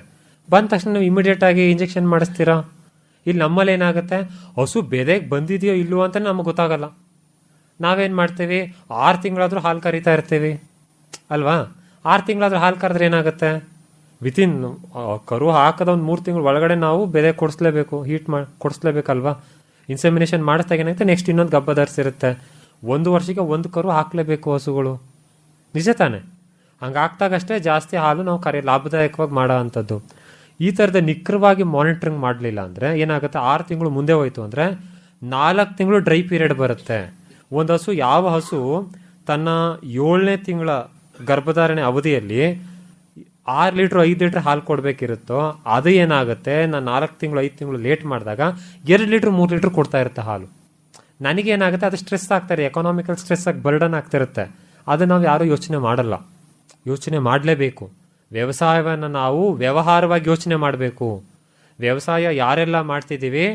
Speaker 2: ಬಂದ ತಕ್ಷಣ ನೀವು ಇಮಿಡಿಯೇಟ್ ಆಗಿ ಇಂಜೆಕ್ಷನ್ ಮಾಡಿಸ್ತೀರಾ? ಇಲ್ಲಿ ನಮ್ಮಲ್ಲಿ ಏನಾಗುತ್ತೆ, ಹಸು ಬೆದೆಗೆ ಬಂದಿದೆಯೋ ಇಲ್ಲವೋ ಅಂತ ನಮಗೆ ಗೊತ್ತಾಗಲ್ಲ. ನಾವೇನು ಮಾಡ್ತೀವಿ, 6 ತಿಂಗಳಾದರೂ ಹಾಲು ಕರಿತಾ ಇರ್ತೀವಿ ಅಲ್ವಾ? 6 ತಿಂಗಳಾದ್ರೂ ಹಾಲು ಕರೆದ್ರೆ ಏನಾಗುತ್ತೆ, ವಿತಿನ್ ಕರು ಹಾಕದ ಒಂದು 3 ತಿಂಗಳು ಒಳಗಡೆ ನಾವು ಬೆದೆ ಕೊಡಿಸ್ಲೇಬೇಕು, ಕೊಡಿಸ್ಲೇಬೇಕಲ್ವಾ? ಇನ್ಸೆಮಿನೇಷನ್ ಮಾಡಿಸ್ದಾಗ ಏನಾಗುತ್ತೆ, ನೆಕ್ಸ್ಟ್ ಇನ್ನೊಂದು ಗಬ್ಬ ಧರಿಸಿರುತ್ತೆ. 1 ವರ್ಷಕ್ಕೆ 1 ಕರು ಹಾಕಲೇಬೇಕು ಹಸುಗಳು. ನಿಜ ತಾನೆ? ಹಂಗೆ ಹಾಕ್ದಾಗಷ್ಟೇ ಜಾಸ್ತಿ ಹಾಲು ನಾವು ಲಾಭದಾಯಕವಾಗಿ ಮಾಡೋ ಅಂಥದ್ದು. ಈ ಥರದ ನಿಖರವಾಗಿ ಮಾನಿಟ್ರಿಂಗ್ ಮಾಡಲಿಲ್ಲ ಅಂದರೆ ಏನಾಗುತ್ತೆ, 6 ತಿಂಗಳು ಮುಂದೆ ಹೋಯ್ತು ಅಂದರೆ 4 ತಿಂಗಳು ಡ್ರೈ ಪೀರಿಯಡ್ ಬರುತ್ತೆ. ಒಂದು ಹಸು, ಯಾವ ಹಸು ತನ್ನ 7ನೇ ತಿಂಗಳ ಗರ್ಭಧಾರಣೆ ಅವಧಿಯಲ್ಲಿ 6 ಲೀಟ್ರ್ 5 ಲೀಟ್ರ್ ಹಾಲು ಕೊಡಬೇಕಿರುತ್ತೋ, ಅದು ಏನಾಗುತ್ತೆ, ನಾನು 4 ತಿಂಗಳು 5 ತಿಂಗಳು ಲೇಟ್ ಮಾಡಿದಾಗ 2 ಲೀಟ್ರ್ 3 ಲೀಟ್ರ್ ಕೊಡ್ತಾ ಇರುತ್ತೆ ಹಾಲು. ನನಗೇನಾಗುತ್ತೆ, ಅದು ಸ್ಟ್ರೆಸ್ ಆಗ್ತಾರೆ, ಎಕನಾಮಿಕಲ್ ಸ್ಟ್ರೆಸ್ ಆಗಿ ಬರ್ಡನ್ ಆಗ್ತಿರುತ್ತೆ. ಅದು ನಾವು ಯಾರೂ ಯೋಚನೆ ಮಾಡಲ್ಲ. ಯೋಚನೆ ಮಾಡಲೇಬೇಕು. ವ್ಯವಸಾಯವನ್ನು ನಾವು ವ್ಯವಹಾರವಾಗಿ ಯೋಚನೆ ಮಾಡಬೇಕು. ವ್ಯವಸಾಯ ಯಾರೆಲ್ಲ ಮಾಡ್ತಿದ್ದೀವಿ,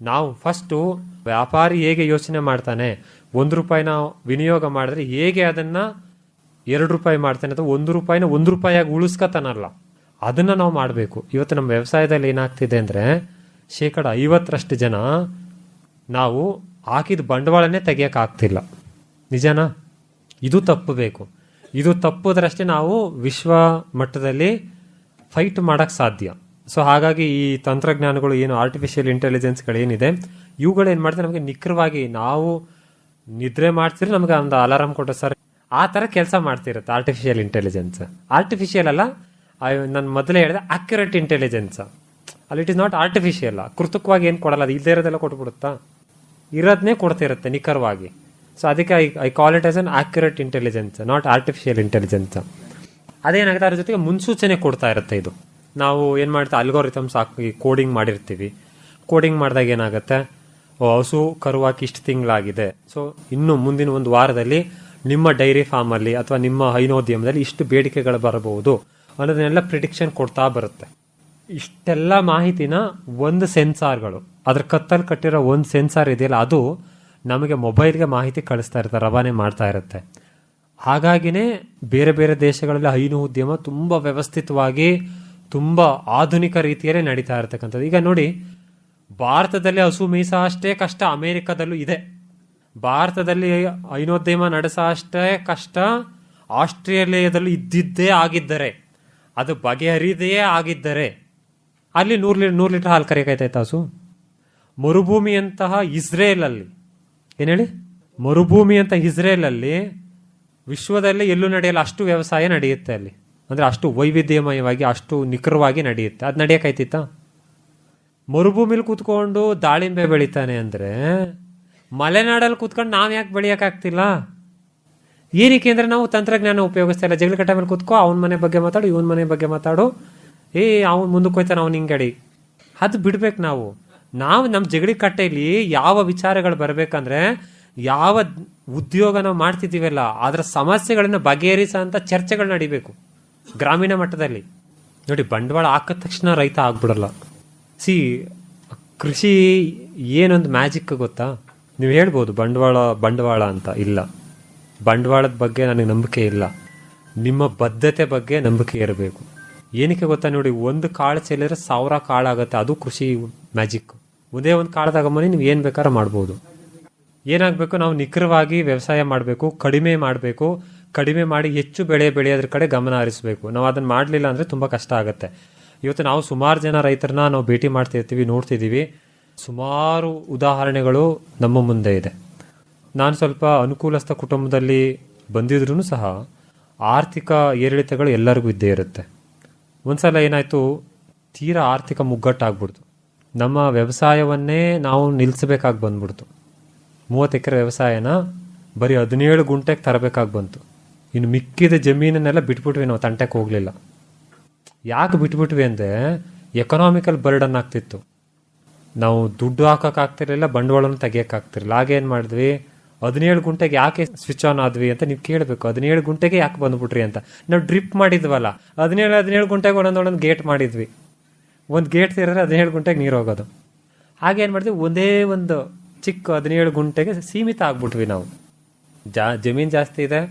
Speaker 2: ನಾವು ಫಸ್ಟು ವ್ಯಾಪಾರಿ ಹೇಗೆ ಯೋಚನೆ ಮಾಡ್ತಾನೆ, 1 ರೂಪಾಯಿನ ವಿನಿಯೋಗ ಮಾಡಿದ್ರೆ ಹೇಗೆ ಅದನ್ನು 2 ರೂಪಾಯಿ ಮಾಡ್ತಾನೆ, ಅಥವಾ 1 ರೂಪಾಯಿನ 1 ರೂಪಾಯಿಯಾಗಿ ಉಳಿಸ್ಕೊತಾನಲ್ಲ, ಅದನ್ನು ನಾವು ಮಾಡಬೇಕು. ಇವತ್ತು ನಮ್ಮ ವ್ಯವಸಾಯದಲ್ಲಿ ಏನಾಗ್ತಿದೆ ಅಂದರೆ 50% ಜನ ನಾವು ಹಾಕಿದ ಬಂಡವಾಳನೇ ತೆಗಿಯೋಕ್ಕಾಗ್ತಿಲ್ಲ. ನಿಜನಾ? ಇದು ತಪ್ಪಬೇಕು. ಇದು ತಪ್ಪಿದ್ರಷ್ಟೇ ನಾವು ವಿಶ್ವ ಮಟ್ಟದಲ್ಲಿ ಫೈಟ್ ಮಾಡೋಕ್ಕೆ ಸಾಧ್ಯ. ಸೊ ಹಾಗಾಗಿ ಈ ತಂತ್ರಜ್ಞಾನಗಳು ಏನು, ಆರ್ಟಿಫಿಷಿಯಲ್ ಇಂಟೆಲಿಜೆನ್ಸ್ಗಳೇನಿದೆ, ಇವುಗಳೇನು ಮಾಡ್ತಾರೆ, ನಮಗೆ ನಿಖರವಾಗಿ ನಾವು ನಿದ್ರೆ ಮಾಡ್ತಿದ್ರೆ ನಮಗೆ ಒಂದು ಅಲಾರಾಮ್ ಕೊಟ್ಟರೆ ಸರ್, ಆ ಥರ ಕೆಲಸ ಮಾಡ್ತಿರುತ್ತೆ ಆರ್ಟಿಫಿಷಿಯಲ್ ಇಂಟೆಲಿಜೆನ್ಸ್. ಆರ್ಟಿಫಿಷಿಯಲ್ ಅಲ್ಲ, ನಾನು ಮೊದಲೇ ಹೇಳಿದೆ ಅಕ್ಯುರೇಟ್ ಇಂಟೆಲಿಜೆನ್ಸ್. ಅಲ್ಲಿ ಇಟ್ ಇಸ್ ನಾಟ್ ಆರ್ಟಿಫಿಷಿಯಲ್. ಕೃತಕವಾಗಿ ಏನು ಕೊಡಲ್ಲ, ಅದು ಇಲ್ಲದೇ ಇರೋದೆಲ್ಲ ಕೊಟ್ಬಿಡುತ್ತಾ, ಇರೋದನ್ನೇ ಕೊಡ್ತಿರುತ್ತೆ ನಿಖರವಾಗಿ. ಸೊ ಅದಕ್ಕೆ I call it as an accurate intelligence, not artificial intelligence. ಅದೇನಾಗುತ್ತೆ, ಅದ್ರ ಜೊತೆಗೆ ಮುನ್ಸೂಚನೆ ಕೊಡ್ತಾ ಇರುತ್ತೆ. ಇದು ನಾವು ಏನು ಮಾಡ್ತೀವಿ, ಅಲ್ಗೋರಿಥಮ್ಸ್ ಹಾಕಿ ಕೋಡಿಂಗ್ ಮಾಡಿರ್ತೀವಿ. ಕೋಡಿಂಗ್ ಮಾಡಿದಾಗ ಏನಾಗುತ್ತೆ, ಹಸು ಕರುವಾಕಿ ಇಷ್ಟು ತಿಂಗಳಾಗಿದೆ, ಸೊ ಇನ್ನು ಮುಂದಿನ 1 ವಾರದಲ್ಲಿ ನಿಮ್ಮ ಡೈರಿ ಫಾರ್ಮಲ್ಲಿ ಅಥವಾ ನಿಮ್ಮ ಹೈನೋದ್ಯಮದಲ್ಲಿ ಇಷ್ಟು ಬೇಡಿಕೆಗಳು ಬರಬಹುದು ಅನ್ನೋದನ್ನೆಲ್ಲ ಪ್ರಿಡಿಕ್ಷನ್ ಕೊಡ್ತಾ ಬರುತ್ತೆ. ಇಷ್ಟೆಲ್ಲ ಮಾಹಿತಿನ ಒಂದು ಸೆನ್ಸಾರ್ಗಳು, ಅದ್ರ ಕತ್ತಲ್ಲಿ ಕಟ್ಟಿರೋ ಒಂದು ಸೆನ್ಸಾರ್ ಇದೆಯಲ್ಲ, ಅದು ನಮಗೆ ಮೊಬೈಲ್ಗೆ ಮಾಹಿತಿ ಕಳಿಸ್ತಾ ಇರುತ್ತೆ, ರವಾನೆ ಮಾಡ್ತಾ ಇರುತ್ತೆ. ಹಾಗಾಗಿನೇ ಬೇರೆ ಬೇರೆ ದೇಶಗಳಲ್ಲಿ ಹೈನು ಉದ್ಯಮ ತುಂಬ ವ್ಯವಸ್ಥಿತವಾಗಿ, ತುಂಬ ಆಧುನಿಕ ರೀತಿಯಲ್ಲೇ ನಡೀತಾ ಇರತಕ್ಕಂಥದ್ದು. ಈಗ ನೋಡಿ, ಭಾರತದಲ್ಲಿ ಹಸು ಮೀಸ ಅಷ್ಟೇ ಕಷ್ಟ ಅಮೇರಿಕಾದಲ್ಲೂ ಇದೆ. ಭಾರತದಲ್ಲಿ ಹೈನೋದ್ಯಮ ನಡೆಸ ಅಷ್ಟೇ ಕಷ್ಟ ಆಸ್ಟ್ರೇಲಿಯಾದಲ್ಲೂ ಇದ್ದಿದ್ದೇ ಆಗಿದ್ದರೆ, ಅದು ಬಗೆಹರಿದೆಯೇ ಆಗಿದ್ದರೆ ಅಲ್ಲಿ 100 ಲೀಟರ್ ಹಾಲು ಕರೆಯಕಾಯ್ತಾಯ್ತು ಹಸು. ಮರುಭೂಮಿಯಂತಹ ಇಸ್ರೇಲಲ್ಲಿ, ಏನು ಹೇಳಿ, ಮರುಭೂಮಿಯಂಥ ಇಸ್ರೇಲಲ್ಲಿ ವಿಶ್ವದಲ್ಲಿ ಎಲ್ಲೂ ನಡೆಯಲ್ಲ, ಅಷ್ಟು ವ್ಯವಸಾಯ ನಡೆಯುತ್ತೆ ಅಲ್ಲಿ. ಅಂದರೆ ಅಷ್ಟು ವೈವಿಧ್ಯಮಯವಾಗಿ, ಅಷ್ಟು ನಿಖರವಾಗಿ ನಡೆಯುತ್ತೆ. ಅದು ನಡೆಯೋಕ್ಕಾಯ್ತಿತ್ತ? ಮರುಭೂಮಿಲಿ ಕೂತ್ಕೊಂಡು ದಾಳಿಂಬೆ ಬೆಳಿತಾನೆ ಅಂದರೆ ಮಲೆನಾಡಲ್ಲಿ ಕೂತ್ಕೊಂಡು ನಾವು ಯಾಕೆ ಬೆಳೆಯೋಕ್ಕಾಗ್ತಿಲ್ಲ? ಏನಕ್ಕೆ ಅಂದರೆ ನಾವು ತಂತ್ರಜ್ಞಾನ ಉಪಯೋಗಿಸ್ತಾ ಇಲ್ಲ. ಜಗಳ ಕಟ್ಟ ಮೇಲೆ ಕೂತ್ಕೋ, ಅವನ ಮನೆ ಬಗ್ಗೆ ಮಾತಾಡು, ಇವನ ಮನೆ ಬಗ್ಗೆ ಮಾತಾಡು, ಅವ್ನು ಮುಂದಕ್ಕೆ ಹೋಯ್ತಾನೆ, ಅವ್ನು ಹಿಂಗಡಿ. ಅದು ಬಿಡ್ಬೇಕು. ನಾವು ನಮ್ಮ ಜಗಳಿ ಕಟ್ಟೆಯಲ್ಲಿ ಯಾವ ವಿಚಾರಗಳು ಬರಬೇಕಂದ್ರೆ, ಯಾವ ಉದ್ಯೋಗ ನಾವು ಮಾಡ್ತಿದ್ದೀವಲ್ಲ ಅದರ ಸಮಸ್ಯೆಗಳನ್ನು ಬಗೆಹರಿಸೋಂಥ ಚರ್ಚೆಗಳು ನಡಿಬೇಕು ಗ್ರಾಮೀಣ ಮಟ್ಟದಲ್ಲಿ. ನೋಡಿ, ಬಂಡವಾಳ ಹಾಕಿದ ತಕ್ಷಣ ರೈತ ಆಗ್ಬಿಡಲ್ಲ. ಕೃಷಿ ಏನೊಂದು ಮ್ಯಾಜಿಕ್ ಗೊತ್ತಾ? ನೀವು ಹೇಳ್ಬೋದು ಬಂಡವಾಳ ಅಂತ. ಇಲ್ಲ, ಬಂಡವಾಳದ ಬಗ್ಗೆ ನನಗೆ ನಂಬಿಕೆ ಇಲ್ಲ. ನಿಮ್ಮ ಬದ್ಧತೆ ಬಗ್ಗೆ ನಂಬಿಕೆ ಇರಬೇಕು. ಏನಕ್ಕೆ ಗೊತ್ತಾ ನೋಡಿ, ಒಂದು ಕಾಳು ಚೆಲ್ಲಿದ್ರೆ 1000 ಕಾಳಾಗುತ್ತೆ. ಅದು ಕೃಷಿ ಮ್ಯಾಜಿಕ್. ಒಂದೇ ಒಂದು ಕಾಳು ತಗೊಂಬನ್ನಿ, ನೀವು ಏನು ಬೇಕಾದ್ರೂ ಮಾಡ್ಬೋದು. ಏನಾಗಬೇಕು, ನಾವು ನಿಖರವಾಗಿ ವ್ಯವಸಾಯ ಮಾಡಬೇಕು, ಕಡಿಮೆ ಮಾಡಬೇಕು, ಕಡಿಮೆ ಮಾಡಿ ಹೆಚ್ಚು ಬೆಳೆ ಬೆಳೆಯೋದ್ರ ಕಡೆ ಗಮನ ಹರಿಸಬೇಕು. ನಾವು ಅದನ್ನು ಮಾಡಲಿಲ್ಲ ಅಂದರೆ ತುಂಬ ಕಷ್ಟ ಆಗುತ್ತೆ. ಇವತ್ತು ನಾವು ಸುಮಾರು ಜನ ರೈತರನ್ನ ನಾವು ಭೇಟಿ ಮಾಡ್ತಿರ್ತೀವಿ, ನೋಡ್ತಿದ್ದೀವಿ. ಸುಮಾರು ಉದಾಹರಣೆಗಳು ನಮ್ಮ ಮುಂದೆ ಇದೆ. ನಾನು ಸ್ವಲ್ಪ ಅನುಕೂಲಸ್ಥ ಕುಟುಂಬದಲ್ಲಿ ಬಂದಿದ್ರೂ ಸಹ ಆರ್ಥಿಕ ಏರಿಳಿತಗಳು ಎಲ್ಲರಿಗೂ ಇದ್ದೇ ಇರುತ್ತೆ. ಒಂದ್ಸಲ ಏನಾಯಿತು, ತೀರಾ ಆರ್ಥಿಕ ಮುಗ್ಗಟ್ಟಾಗ್ಬಿಡ್ತು. ನಮ್ಮ ವ್ಯವಸಾಯವನ್ನೇ ನಾವು ನಿಲ್ಲಿಸಬೇಕಾಗಿ ಬಂದ್ಬಿಡ್ತು. 30 ಎಕರೆ ವ್ಯವಸಾಯನ ಬರೀ 17 ಗುಂಟೆಗೆ ತರಬೇಕಾಗಿ ಬಂತು. ಇನ್ನು ಮಿಕ್ಕಿದ ಜಮೀನನ್ನೆಲ್ಲ ಬಿಟ್ಬಿಟ್ವಿ, ನಾವು ತಂಟೆಗೆ ಹೋಗಲಿಲ್ಲ. ಯಾಕೆ ಬಿಟ್ಬಿಟ್ವಿ ಅಂದರೆ ಎಕನಾಮಿಕಲ್ ಬರ್ಡನ್ ಆಗ್ತಿತ್ತು. ನಾವು ದುಡ್ಡು ಹಾಕೋಕ್ಕಾಗ್ತಿರ್ಲಿಲ್ಲ, ಬಂಡವಾಳನ ತೆಗಿಯೋಕ್ಕಾಗ್ತಿರ್ಲಿಲ್ಲ. ಆಗೇನು ಮಾಡಿದ್ವಿ, 17 ಗುಂಟೆಗೆ ಯಾಕೆ ಸ್ವಿಚ್ ಆನ್ ಆದ್ವಿ ಅಂತ ನೀವು ಕೇಳಬೇಕು. 17 ಗುಂಟೆಗೆ ಯಾಕೆ ಬಂದ್ಬಿಟ್ರಿ ಅಂತ. ನಾವು ಡ್ರಿಪ್ ಮಾಡಿದ್ವಲ್ಲ, 17 ಗುಂಟೆಗೆ ಒಂದೊಂದು ಗೇಟ್ ಮಾಡಿದ್ವಿ. ಒಂದು ಗೇಟ್ ಸೇರಿದ್ರೆ 17 ಗುಂಟೆಗೆ ನೀರು ಹೋಗೋದು. ಹಾಗೇನು ಮಾಡಿದ್ವಿ, ಒಂದೇ ಒಂದು ಚಿಕ್ಕ 17 ಗುಂಟೆಗೆ ಸೀಮಿತ ಆಗ್ಬಿಟ್ವಿ ನಾವು. ಜಮೀನು ಜಾಸ್ತಿ ಇದೆ,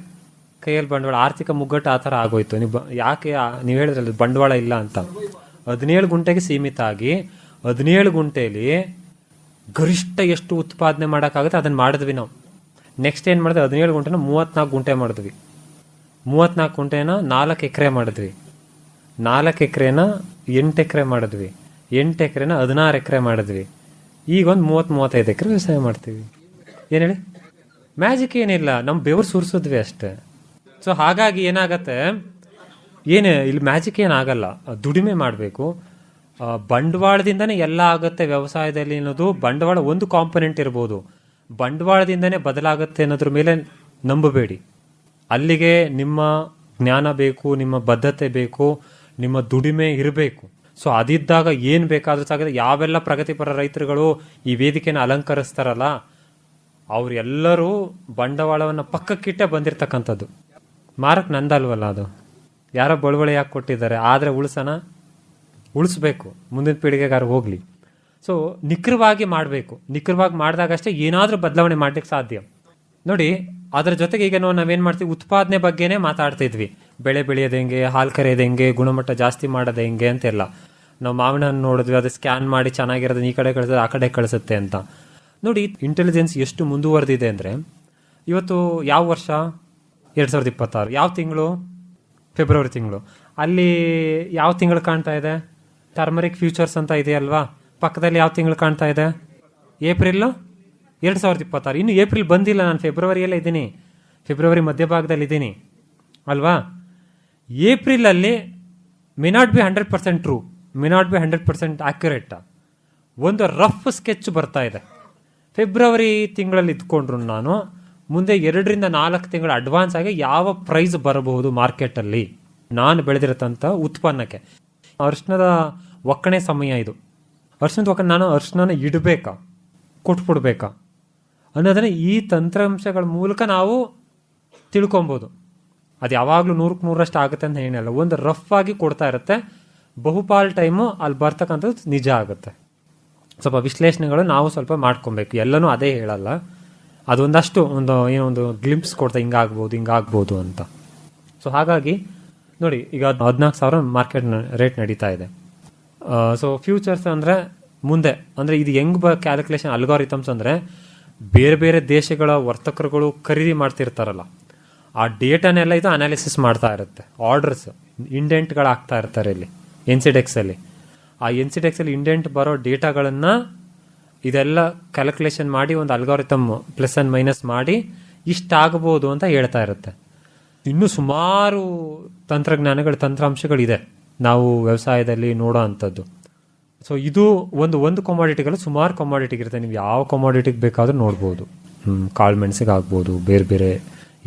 Speaker 2: ಕೈಯಲ್ಲಿ ಬಂಡವಾಳ, ಆರ್ಥಿಕ ಮುಗ್ಗಟ್ಟು ಆ ಥರ ಆಗೋಯ್ತು. ಯಾಕೆ ನೀವು ಹೇಳಿದ್ರಲ್ಲ ಬಂಡವಾಳ ಇಲ್ಲ ಅಂತ. 17 ಗುಂಟೆಗೆ ಸೀಮಿತ ಆಗಿ 17 ಗುಂಟೆಯಲ್ಲಿ ಗರಿಷ್ಠ ಎಷ್ಟು ಉತ್ಪಾದನೆ ಮಾಡೋಕ್ಕಾಗುತ್ತೆ ಅದನ್ನು ಮಾಡಿದ್ವಿ ನಾವು. ನೆಕ್ಸ್ಟ್ ಏನು ಮಾಡಿದ್ವಿ, 17 ಗುಂಟೆನ 34 ಗುಂಟೆ ಮಾಡಿದ್ವಿ. 34 ಗುಂಟೆನ 4 ಎಕರೆ ಮಾಡಿದ್ವಿ. 4 ಎಕರೆನ 8 ಎಕರೆ ಮಾಡಿದ್ವಿ. 8 ಎಕರೆನ 16 ಎಕರೆ ಮಾಡಿದ್ವಿ. ಈಗ ಒಂದು 30-35 ಎಕರೆ ವ್ಯವಸಾಯ ಮಾಡ್ತೀವಿ. ಏನು ಹೇಳಿ, ಮ್ಯಾಜಿಕ್ ಏನಿಲ್ಲ, ನಮ್ಮ ಬೆವರು ಸುರಿಸಿದ್ವಿ ಅಷ್ಟೇ. ಸೊ ಹಾಗಾಗಿ ಏನಾಗತ್ತೆ, ಇಲ್ಲಿ ಮ್ಯಾಜಿಕ್ ಏನಾಗಲ್ಲ, ದುಡಿಮೆ ಮಾಡಬೇಕು. ಬಂಡವಾಳದಿಂದನೇ ಎಲ್ಲ ಆಗುತ್ತೆ ವ್ಯವಸಾಯದಲ್ಲಿ ಅನ್ನೋದು, ಬಂಡವಾಳ ಒಂದು ಕಾಂಪೊನೆಂಟ್ ಇರ್ಬೋದು, ಬಂಡವಾಳದಿಂದನೇ ಬದಲಾಗುತ್ತೆ ಅನ್ನೋದ್ರ ಮೇಲೆ ನಂಬಬೇಡಿ. ಅಲ್ಲಿಗೆ ನಿಮ್ಮ ಜ್ಞಾನ ಬೇಕು, ನಿಮ್ಮ ಬದ್ಧತೆ ಬೇಕು, ನಿಮ್ಮ ದುಡಿಮೆ ಇರಬೇಕು. ಸೊ ಅದಿದ್ದಾಗ ಏನು ಬೇಕಾದ್ರೂ ಸಾಗುತ್ತೆ. ಯಾವೆಲ್ಲ ಪ್ರಗತಿಪರ ರೈತರುಗಳು ಈ ವೇದಿಕೆನ ಅಲಂಕರಿಸ್ತಾರಲ್ಲ, ಅವರೆಲ್ಲರೂ ಬಂಡವಾಳವನ್ನು ಪಕ್ಕಕ್ಕಿಟ್ಟೆ ಬಂದಿರತಕ್ಕಂಥದ್ದು. ಮಾರಕ್ಕೆ ನಂದಲ್ವಲ್ಲ ಅದು, ಯಾರೋ ಬಳುವಳಿ ಯಾಕೆ ಕೊಟ್ಟಿದ್ದಾರೆ. ಆದರೆ ಉಳಿಸ್ಬೇಕು, ಮುಂದಿನ ಪೀಳಿಗೆಗಾರು ಹೋಗಲಿ. ಸೊ ನಿಖರವಾಗಿ ಮಾಡಬೇಕು. ನಿಖರವಾಗಿ ಮಾಡಿದಾಗಷ್ಟೇ ಏನಾದರೂ ಬದಲಾವಣೆ ಮಾಡ್ಲಿಕ್ಕೆ ಸಾಧ್ಯ. ನೋಡಿ, ಅದರ ಜೊತೆಗೆ ಈಗ ನಾವೇನು ಮಾಡ್ತೀವಿ, ಉತ್ಪಾದನೆ ಬಗ್ಗೆನೇ ಮಾತಾಡ್ತಿದ್ವಿ. ಬೆಳೆ ಬೆಳೆಯೋದು ಹೆಂಗೆ, ಹಾಲು ಕರೆಯೋದು ಹೆಂಗೆ, ಗುಣಮಟ್ಟ ಜಾಸ್ತಿ ಮಾಡೋದು ಹೆಂಗೆ ಅಂತೆಲ್ಲ. ನಾವು ಮಾವಿನ ಹಣ್ಣು ನೋಡಿದ್ವಿ, ಅದು ಸ್ಕ್ಯಾನ್ ಮಾಡಿ ಚೆನ್ನಾಗಿರೋದನ್ನ ಈ ಕಡೆ ಕಳಿಸೋದು, ಆ ಕಡೆ ಕಳಿಸುತ್ತೆ ಅಂತ. ನೋಡಿ, ಇಂಟೆಲಿಜೆನ್ಸ್ ಎಷ್ಟು ಮುಂದುವರೆದಿದೆ ಅಂದರೆ, ಇವತ್ತು ಯಾವ ವರ್ಷ, 2026 ಯಾವ ತಿಂಗಳು, ಫೆಬ್ರವರಿ ತಿಂಗಳು. ಅಲ್ಲಿ ಯಾವ ತಿಂಗಳು ಕಾಣ್ತಾ ಇದೆ, ಟರ್ಮರಿಕ್ ಫ್ಯೂಚರ್ಸ್ ಅಂತ ಇದೆಯಲ್ವಾ. ಪಕ್ಕದಲ್ಲಿ ಯಾವ ತಿಂಗಳು ಕಾಣ್ತಾ ಇದೆ, ಏಪ್ರಿಲ್ 2026. ಇನ್ನು ಏಪ್ರಿಲ್ ಬಂದಿಲ್ಲ, ನಾನು ಫೆಬ್ರವರಿಯಲ್ಲೇ ಇದ್ದೀನಿ, ಫೆಬ್ರವರಿ ಮಧ್ಯಭಾಗದಲ್ಲಿ ಇದ್ದೀನಿ ಅಲ್ವಾ. ಏಪ್ರಿಲಲ್ಲಿ may not be 100% true, may not be 100% accurate. ಒಂದು ರಫ್ ಸ್ಕೆಚ್ ಬರ್ತಾ ಇದೆ. ಫೆಬ್ರವರಿ ತಿಂಗಳಲ್ಲಿ ಇದ್ಕೊಂಡ್ರು ನಾನು ಮುಂದೆ 2-4 ತಿಂಗಳ ಅಡ್ವಾನ್ಸ್ ಆಗಿ ಯಾವ ಪ್ರೈಸ್ ಬರಬಹುದು ಮಾರ್ಕೆಟಲ್ಲಿ ನಾನು ಬೆಳೆದಿರತಂಥ ಉತ್ಪನ್ನಕ್ಕೆ. ಅರಿಶಿಣದ ಒಕ್ಕಣೆ ಸಮಯ ಇದು. ಅರಿಶಿಣದ ಒಕ್ಕಣೆ ನಾನು ಅರಿಶಿಣನ ಇಡಬೇಕಾ, ಕೊಟ್ಬಿಡ್ಬೇಕಾ ಅನ್ನೋದನ್ನ ಈ ತಂತ್ರಾಂಶಗಳ ಮೂಲಕ ನಾವು ತಿಳ್ಕೊಬೋದು. ಅದು ಯಾವಾಗಲೂ 100% ಆಗುತ್ತೆ ಅಂತ ಏನಿಲ್ಲ. ಒಂದು ರಫ್ ಆಗಿ ಕೊಡ್ತಾ ಇರುತ್ತೆ, ಬಹುಪಾಲು ಟೈಮು ಅಲ್ಲಿ ಬರ್ತಕ್ಕಂಥದ್ದು ನಿಜ ಆಗುತ್ತೆ. ಸ್ವಲ್ಪ ವಿಶ್ಲೇಷಣೆಗಳು ನಾವು ಸ್ವಲ್ಪ ಮಾಡ್ಕೊಬೇಕು, ಎಲ್ಲನೂ ಅದೇ ಹೇಳಲ್ಲ. ಅದೊಂದಷ್ಟು ಏನೊಂದು ಗ್ಲಿಂಪ್ಸ್ ಕೊಡ್ತಾ ಹಿಂಗಾಗ್ಬೋದು ಅಂತ. ಸೊ ಹಾಗಾಗಿ ನೋಡಿ, ಈಗ 14,000 ಮಾರ್ಕೆಟ್ ರೇಟ್ ನಡೀತಾ ಇದೆ. ಸೊ ಫ್ಯೂಚರ್ಸ್ ಅಂದರೆ ಮುಂದೆ, ಅಂದರೆ ಇದು ಹೆಂಗೆ ಕ್ಯಾಲ್ಕುಲೇಷನ್ ಅಲ್ಗಾರಿಥಮ್ಸ್ ಅಂದರೆ, ಬೇರೆ ಬೇರೆ ದೇಶಗಳ ವರ್ತಕರುಗಳು ಖರೀದಿ ಮಾಡ್ತಿರ್ತಾರಲ್ಲ, ಆ ಡೇಟಾನೆಲ್ಲ ಇದು ಅನಾಲಿಸಿಸ್ ಮಾಡ್ತಾ ಇರುತ್ತೆ. ಆರ್ಡರ್ಸ್ ಇಂಡೆಂಟ್ಗಳಾಗ್ತಾ ಇರ್ತಾರೆ ಇಲ್ಲಿ ಎನ್ಸಿಡೆಕ್ಸಲ್ಲಿ. ಆ ಎನ್ಸಿಡೆಕ್ಸಲ್ಲಿ ಇಂಡೆಂಟ್ ಬರೋ ಡೇಟಾಗಳನ್ನು ಇದೆಲ್ಲ ಕ್ಯಾಲ್ಕುಲೇಷನ್ ಮಾಡಿ ಒಂದು ಅಲ್ಗಾರಿಥಮ್ ಪ್ಲಸ್ ಆ್ಯಂಡ್ ಮೈನಸ್ ಮಾಡಿ ಇಷ್ಟಾಗಬಹುದು ಅಂತ ಹೇಳ್ತಾ ಇರುತ್ತೆ. ಇನ್ನೂ ಸುಮಾರು ತಂತ್ರಾಂಶಗಳಿದೆ ನಾವು ವ್ಯವಸಾಯದಲ್ಲಿ ನೋಡೋ ಅಂಥದ್ದು. ಸೊ ಇದು ಒಂದು ಕಮಾಡಿಟಿಗಳು ಸುಮಾರು ಕಮಾಡಿಟಿಗಿರುತ್ತೆ. ನೀವು ಯಾವ ಕಮಾಡಿಟಿಗೆ ಬೇಕಾದರೂ ನೋಡ್ಬೋದು. ಕಾಳು ಮೆಣಸಿಗೆ ಆಗ್ಬೋದು, ಬೇರೆ ಬೇರೆ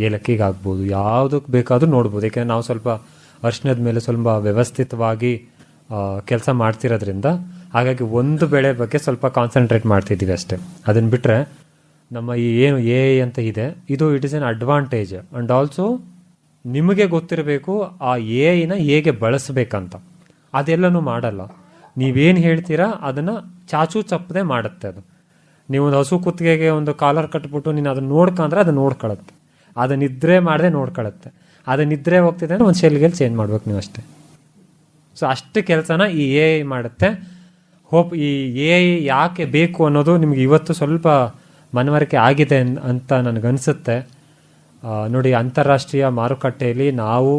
Speaker 2: ಏಲಕ್ಕಿಗೆ ಆಗ್ಬೋದು, ಯಾವುದಕ್ಕೆ ಬೇಕಾದರೂ ನೋಡ್ಬೋದು. ಯಾಕೆಂದರೆ ನಾವು ಸ್ವಲ್ಪ ಅರಿಶಿಣದ ಮೇಲೆ ಸ್ವಲ್ಪ ವ್ಯವಸ್ಥಿತವಾಗಿ ಕೆಲಸ ಮಾಡ್ತಿರೋದ್ರಿಂದ ಹಾಗಾಗಿ ಒಂದು ಬೆಳೆ ಬಗ್ಗೆ ಸ್ವಲ್ಪ ಕಾನ್ಸಂಟ್ರೇಟ್ ಮಾಡ್ತಿದ್ದೀವಿ ಅಷ್ಟೇ. ಅದನ್ನು ಬಿಟ್ಟರೆ ನಮ್ಮ ಈ ಏನು AI ಅಂತ ಇದೆ, ಇದು it is N advantage. And also ನಿಮಗೆ ಗೊತ್ತಿರಬೇಕು ಆ AI ಹೇಗೆ ಬಳಸಬೇಕಂತ. ಅದೆಲ್ಲನೂ ಮಾಡಲ್ಲ. ನೀವೇನು ಹೇಳ್ತೀರಾ ಅದನ್ನು ಚಾಚೂ ಚಪ್ಪದೆ ಮಾಡುತ್ತೆ ಅದು. ನೀವೊಂದು ಹಸು ಕುತ್ತಿಗೆಗೆ ಒಂದು ಕಾಲರ್ ಕಟ್ಬಿಟ್ಟು ನೀನು ಅದನ್ನು ನೋಡ್ಕೊಂಡ್ರೆ ಅದು ನೋಡ್ಕೊಳತ್ತೆ. ಅದು ನಿದ್ರೆ ಮಾಡದೆ ನೋಡ್ಕೊಳತ್ತೆ. ಅದು ನಿದ್ರೆ ಹೋಗ್ತಿದೆ ಅಂದರೆ ಒಂದು ಶೆಲ್ಗೆಲ್ಲಿ ಚೇಂಜ್ ಮಾಡ್ಬೇಕು ನೀವು ಅಷ್ಟೇ. ಸೊ ಅಷ್ಟು ಕೆಲಸನ ಈ ಎ ಐ ಮಾಡುತ್ತೆ. ಈ ಎ ಐ ಯಾಕೆ ಬೇಕು ಅನ್ನೋದು ನಿಮ್ಗೆ ಇವತ್ತು ಸ್ವಲ್ಪ ಮನವರಿಕೆ ಆಗಿದೆ ಅಂತ ನನಗನ್ಸುತ್ತೆ. ನೋಡಿ, ಅಂತಾರಾಷ್ಟ್ರೀಯ ಮಾರುಕಟ್ಟೆಯಲ್ಲಿ ನಾವು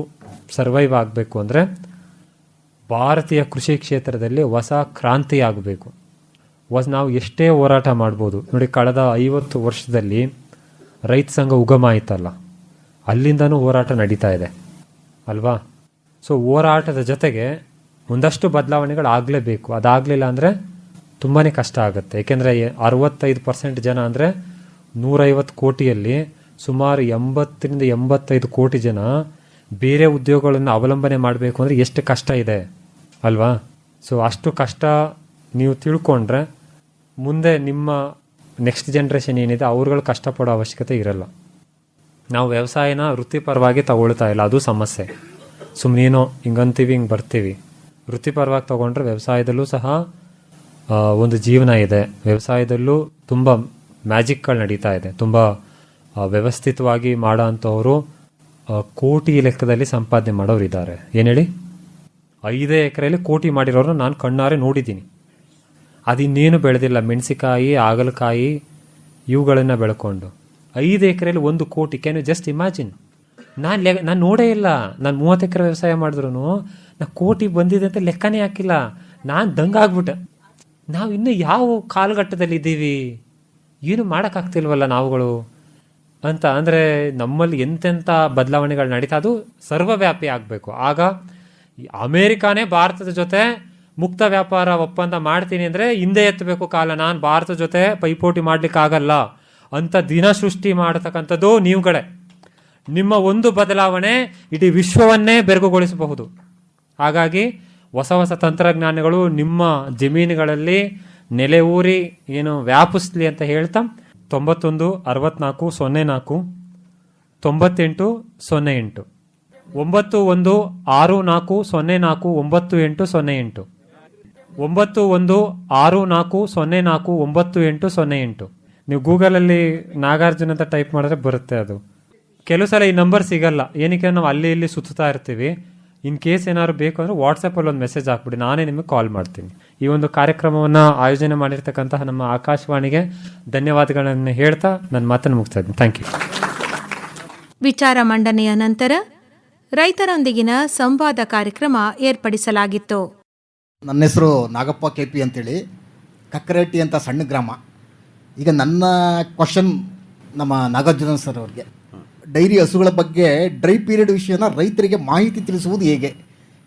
Speaker 2: ಸರ್ವೈವ್ ಆಗಬೇಕು ಅಂದರೆ ಭಾರತೀಯ ಕೃಷಿ ಕ್ಷೇತ್ರದಲ್ಲಿ ಹೊಸ ಕ್ರಾಂತಿ ಆಗಬೇಕು. ನಾವು ಎಷ್ಟೇ ಹೋರಾಟ ಮಾಡ್ಬೋದು. ನೋಡಿ, ಕಳೆದ 50 ವರ್ಷದಲ್ಲಿ ರೈತ ಸಂಘ ಉಗಮ ಆಯ್ತಲ್ಲ, ಅಲ್ಲಿಂದನೂ ಹೋರಾಟ ನಡೀತಾ ಇದೆ ಅಲ್ವಾ. ಸೊ ಹೋರಾಟದ ಜೊತೆಗೆ ಒಂದಷ್ಟು ಬದಲಾವಣೆಗಳು ಆಗಲೇಬೇಕು. ಅದಾಗಲಿಲ್ಲ ಅಂದರೆ ತುಂಬಾ ಕಷ್ಟ ಆಗುತ್ತೆ. ಏಕೆಂದರೆ 65% ಜನ ಅಂದರೆ 150 ಕೋಟಿಯಲ್ಲಿ ಸುಮಾರು 80-85 ಕೋಟಿ ಜನ ಬೇರೆ ಉದ್ಯೋಗಗಳನ್ನು ಅವಲಂಬನೆ ಮಾಡಬೇಕು ಅಂದರೆ ಎಷ್ಟು ಕಷ್ಟ ಇದೆ ಅಲ್ವಾ. ಸೊ ಅಷ್ಟು ಕಷ್ಟ ನೀವು ತಿಳ್ಕೊಂಡ್ರೆ ಮುಂದೆ ನಿಮ್ಮ ನೆಕ್ಸ್ಟ್ ಜನ್ರೇಷನ್ ಏನಿದೆ ಅವ್ರುಗಳು ಕಷ್ಟಪಡೋ ಅವಶ್ಯಕತೆ ಇರಲ್ಲ. ನಾವು ವ್ಯವಸಾಯನ ವೃತ್ತಿಪರವಾಗಿ ತಗೊಳ್ತಾ ಇಲ್ಲ, ಅದು ಸಮಸ್ಯೆ. ಸುಮ್ಮನೇನೋ ಹಿಂಗಂತೀವಿ, ಹಿಂಗೆ ಬರ್ತೀವಿ. ವೃತ್ತಿಪರವಾಗಿ ತಗೊಂಡ್ರೆ ವ್ಯವಸಾಯದಲ್ಲೂ ಸಹ ಒಂದು ಜೀವನ ಇದೆ. ವ್ಯವಸಾಯದಲ್ಲೂ ತುಂಬ ಮ್ಯಾಜಿಕ್ಗಳು ನಡೀತಾ ಇದೆ. ತುಂಬ ವ್ಯವಸ್ಥಿತವಾಗಿ ಮಾಡೋ ಅಂಥವರು ಕೋಟಿ ಲೆಕ್ಕದಲ್ಲಿ ಸಂಪಾದನೆ ಮಾಡೋರು ಇದ್ದಾರೆ. ಏನು ಹೇಳಿ, 5 ಎಕರೆಯಲ್ಲಿ ಕೋಟಿ ಮಾಡಿರೋರು ನಾನು ಕಣ್ಣಾರೆ ನೋಡಿದ್ದೀನಿ. ಅದಿನ್ನೇನು ಬೆಳೆದಿಲ್ಲ, ಮೆಣಸಿಕಾಯಿ, ಹಾಗಲಕಾಯಿ ಇವುಗಳನ್ನು ಬೆಳ್ಕೊಂಡು 5 ಎಕರೆಯಲ್ಲಿ 1 ಕೋಟಿ. Can you just imagine? ನಾನು ನೋಡೇ ಇಲ್ಲ. ನಾನು 30 ಎಕರೆ ವ್ಯವಸಾಯ ಮಾಡಿದ್ರು ನಾ ಕೋಟಿ ಬಂದಿದೆ ಅಂತ ಲೆಕ್ಕನೇ ಹಾಕಿಲ್ಲ. ನಾನು ದಂಗಾಗ್ಬಿಟ್ಟೆ. ನಾವು ಇನ್ನೂ ಯಾವ ಕಾಲಘಟ್ಟದಲ್ಲಿ ಇದ್ದೀವಿ, ಏನು ಮಾಡೋಕ್ಕಾಗ್ತಿಲ್ವಲ್ಲ ನಾವುಗಳು ಅಂತ. ಅಂದರೆ ನಮ್ಮಲ್ಲಿ ಎಂತೆಂಥ ಬದಲಾವಣೆಗಳು ನಡೀತಾ, ಅದು ಸರ್ವವ್ಯಾಪಿ ಆಗಬೇಕು. ಆಗ ಅಮೇರಿಕಾನೇ ಭಾರತದ ಜೊತೆ ಮುಕ್ತ ವ್ಯಾಪಾರ ಒಪ್ಪಂದ ಮಾಡ್ತೀನಿ ಅಂದರೆ ಹಿಂದೆ ಎತ್ತಬೇಕು ಕಾಲ. ನಾನು ಭಾರತದ ಜೊತೆ ಪೈಪೋಟಿ ಮಾಡಲಿಕ್ಕಾಗಲ್ಲ ಅಂತ ದಿನ ಸೃಷ್ಟಿ ಮಾಡತಕ್ಕಂಥದ್ದು ನೀವುಗಳೇ. ನಿಮ್ಮ ಒಂದು ಬದಲಾವಣೆ ಇಡೀ ವಿಶ್ವವನ್ನೇ ಬೆರಗುಗೊಳಿಸಬಹುದು. ಹಾಗಾಗಿ ಹೊಸ ಹೊಸ ತಂತ್ರಜ್ಞಾನಗಳು ನಿಮ್ಮ ಜಮೀನುಗಳಲ್ಲಿ ನೆಲೆ ಊರಿ ಏನು ವ್ಯಾಪಿಸ್ಲಿ ಅಂತ ಹೇಳ್ತಾ 91 64 04 98 08 91 64 04 9808 91 64 04 9808. ನೀವು ಗೂಗಲಲ್ಲಿ ನಾಗಾರ್ಜುನ ಅಂತ ಟೈಪ್ ಮಾಡಿದ್ರೆ ಬರುತ್ತೆ. ಅದು ಕೆಲವು ಸಲ ಈ ನಂಬರ್ ಸಿಗಲ್ಲ. ಏನಕ್ಕೆ, ನಾವು ಅಲ್ಲಿ ಇಲ್ಲಿ ಸುತ್ತಾ ಇರ್ತೀವಿ. ಇನ್ ಕೇಸ್ ಏನಾದ್ರು ಬೇಕು ಅಂದರೆ ವಾಟ್ಸಪ್ಪಲ್ಲಿ ಒಂದು ಮೆಸೇಜ್ ಹಾಕ್ಬಿಡಿ, ನಾನೇ ನಿಮಗೆ ಕಾಲ್ ಮಾಡ್ತೀನಿ. ಈ ಒಂದು ಕಾರ್ಯಕ್ರಮವನ್ನು ಆಯೋಜನೆ ಮಾಡಿರ್ತಕ್ಕಂತಹ ನಮ್ಮ ಆಕಾಶವಾಣಿಗೆ ಧನ್ಯವಾದಗಳನ್ನು ಹೇಳ್ತಾ ನನ್ನ ಮಾತನ್ನು ಮುಗಿಸ್ತಾ ಇದ್ದೀನಿ. Thank you.
Speaker 1: ವಿಚಾರ ಮಂಡನೆಯ ನಂತರ ರೈತರೊಂದಿಗಿನ ಸಂವಾದ ಕಾರ್ಯಕ್ರಮ ಏರ್ಪಡಿಸಲಾಗಿತ್ತು.
Speaker 3: ನನ್ನ ಹೆಸರು ನಾಗಪ್ಪ KP ಅಂತೇಳಿ, ಕಕ್ಕರೆಟ್ಟಿ ಅಂತ ಸಣ್ಣ ಗ್ರಾಮ. ಈಗ ನನ್ನ ಕ್ವಶನ್ ನಮ್ಮ ನಾಗಾರ್ಜುನ ಸರ್ ಅವ್ರಿಗೆ, ಡೈರಿ ಹಸುಗಳ ಬಗ್ಗೆ ಡ್ರೈ ಪೀರಿಯಡ್ ವಿಷಯನ ರೈತರಿಗೆ ಮಾಹಿತಿ ತಿಳಿಸುವುದು ಹೇಗೆ?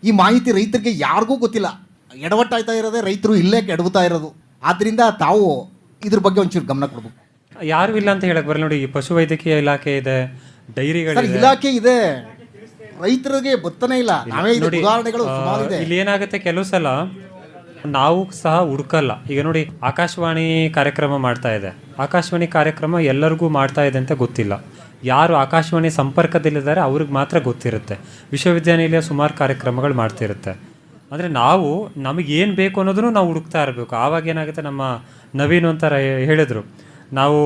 Speaker 3: ಈ ಮಾಹಿತಿ ರೈತರಿಗೆ ಯಾರಿಗೂ ಗೊತ್ತಿಲ್ಲ. ಎಡವಟ್ಟಾಯ್ತಾ ಇರೋದೇ ರೈತರು, ಇಲ್ಲೇ ಎಡವುತ್ತಾ ಇರೋದು. ಆದ್ದರಿಂದ ತಾವು ಇದ್ರ ಬಗ್ಗೆ ಒಂಚೂರು ಗಮನ ಕೊಡ್ಬೇಕು.
Speaker 2: ಯಾರು ಇಲ್ಲ ಅಂತ ಹೇಳಕ್ ಬರಲ್ಲ. ನೋಡಿ, ಪಶುವೈದ್ಯಕೀಯ ಇಲಾಖೆ ಇದೆ, ಡೈರಿಗಳು
Speaker 3: ಇಲಾಖೆ ಇದೆ, ರೈತರಿಗೆ ಗೊತ್ತನೇ ಇಲ್ಲ. ನಾವೇ ಉದಾಹರಣೆಗಳು ಸುಮಾರು ಇದೆ.
Speaker 2: ಇಲ್ಲಿ ಏನಾಗುತ್ತೆ, ಕೆಲವು ಸಲ ನಾವು ಸಹ ಹುಡುಕಲ್ಲ. ಈಗ ನೋಡಿ, ಆಕಾಶವಾಣಿ ಕಾರ್ಯಕ್ರಮ ಮಾಡ್ತಾ ಇದೆ. ಆಕಾಶವಾಣಿ ಕಾರ್ಯಕ್ರಮ ಎಲ್ಲರಿಗೂ ಮಾಡ್ತಾ ಇದೆ ಅಂತ ಗೊತ್ತಿಲ್ಲ. ಯಾರು ಆಕಾಶವಾಣಿ ಸಂಪರ್ಕದಲ್ಲಿದ್ದಾರೆ ಅವ್ರಿಗೆ ಮಾತ್ರ ಗೊತ್ತಿರುತ್ತೆ. ವಿಶ್ವವಿದ್ಯಾನಿಲಯ ಸುಮಾರು ಕಾರ್ಯಕ್ರಮಗಳು ಮಾಡ್ತಿರುತ್ತೆ. ಅಂದರೆ ನಾವು ನಮಗೇನು ಬೇಕು ಅನ್ನೋದನ್ನು ನಾವು ಹುಡುಕ್ತಾ ಇರಬೇಕು. ಆವಾಗ ಏನಾಗುತ್ತೆ, ನಮ್ಮ ನವೀನ್ ಅಂತ ಹೇಳಿದರು, ನಾವು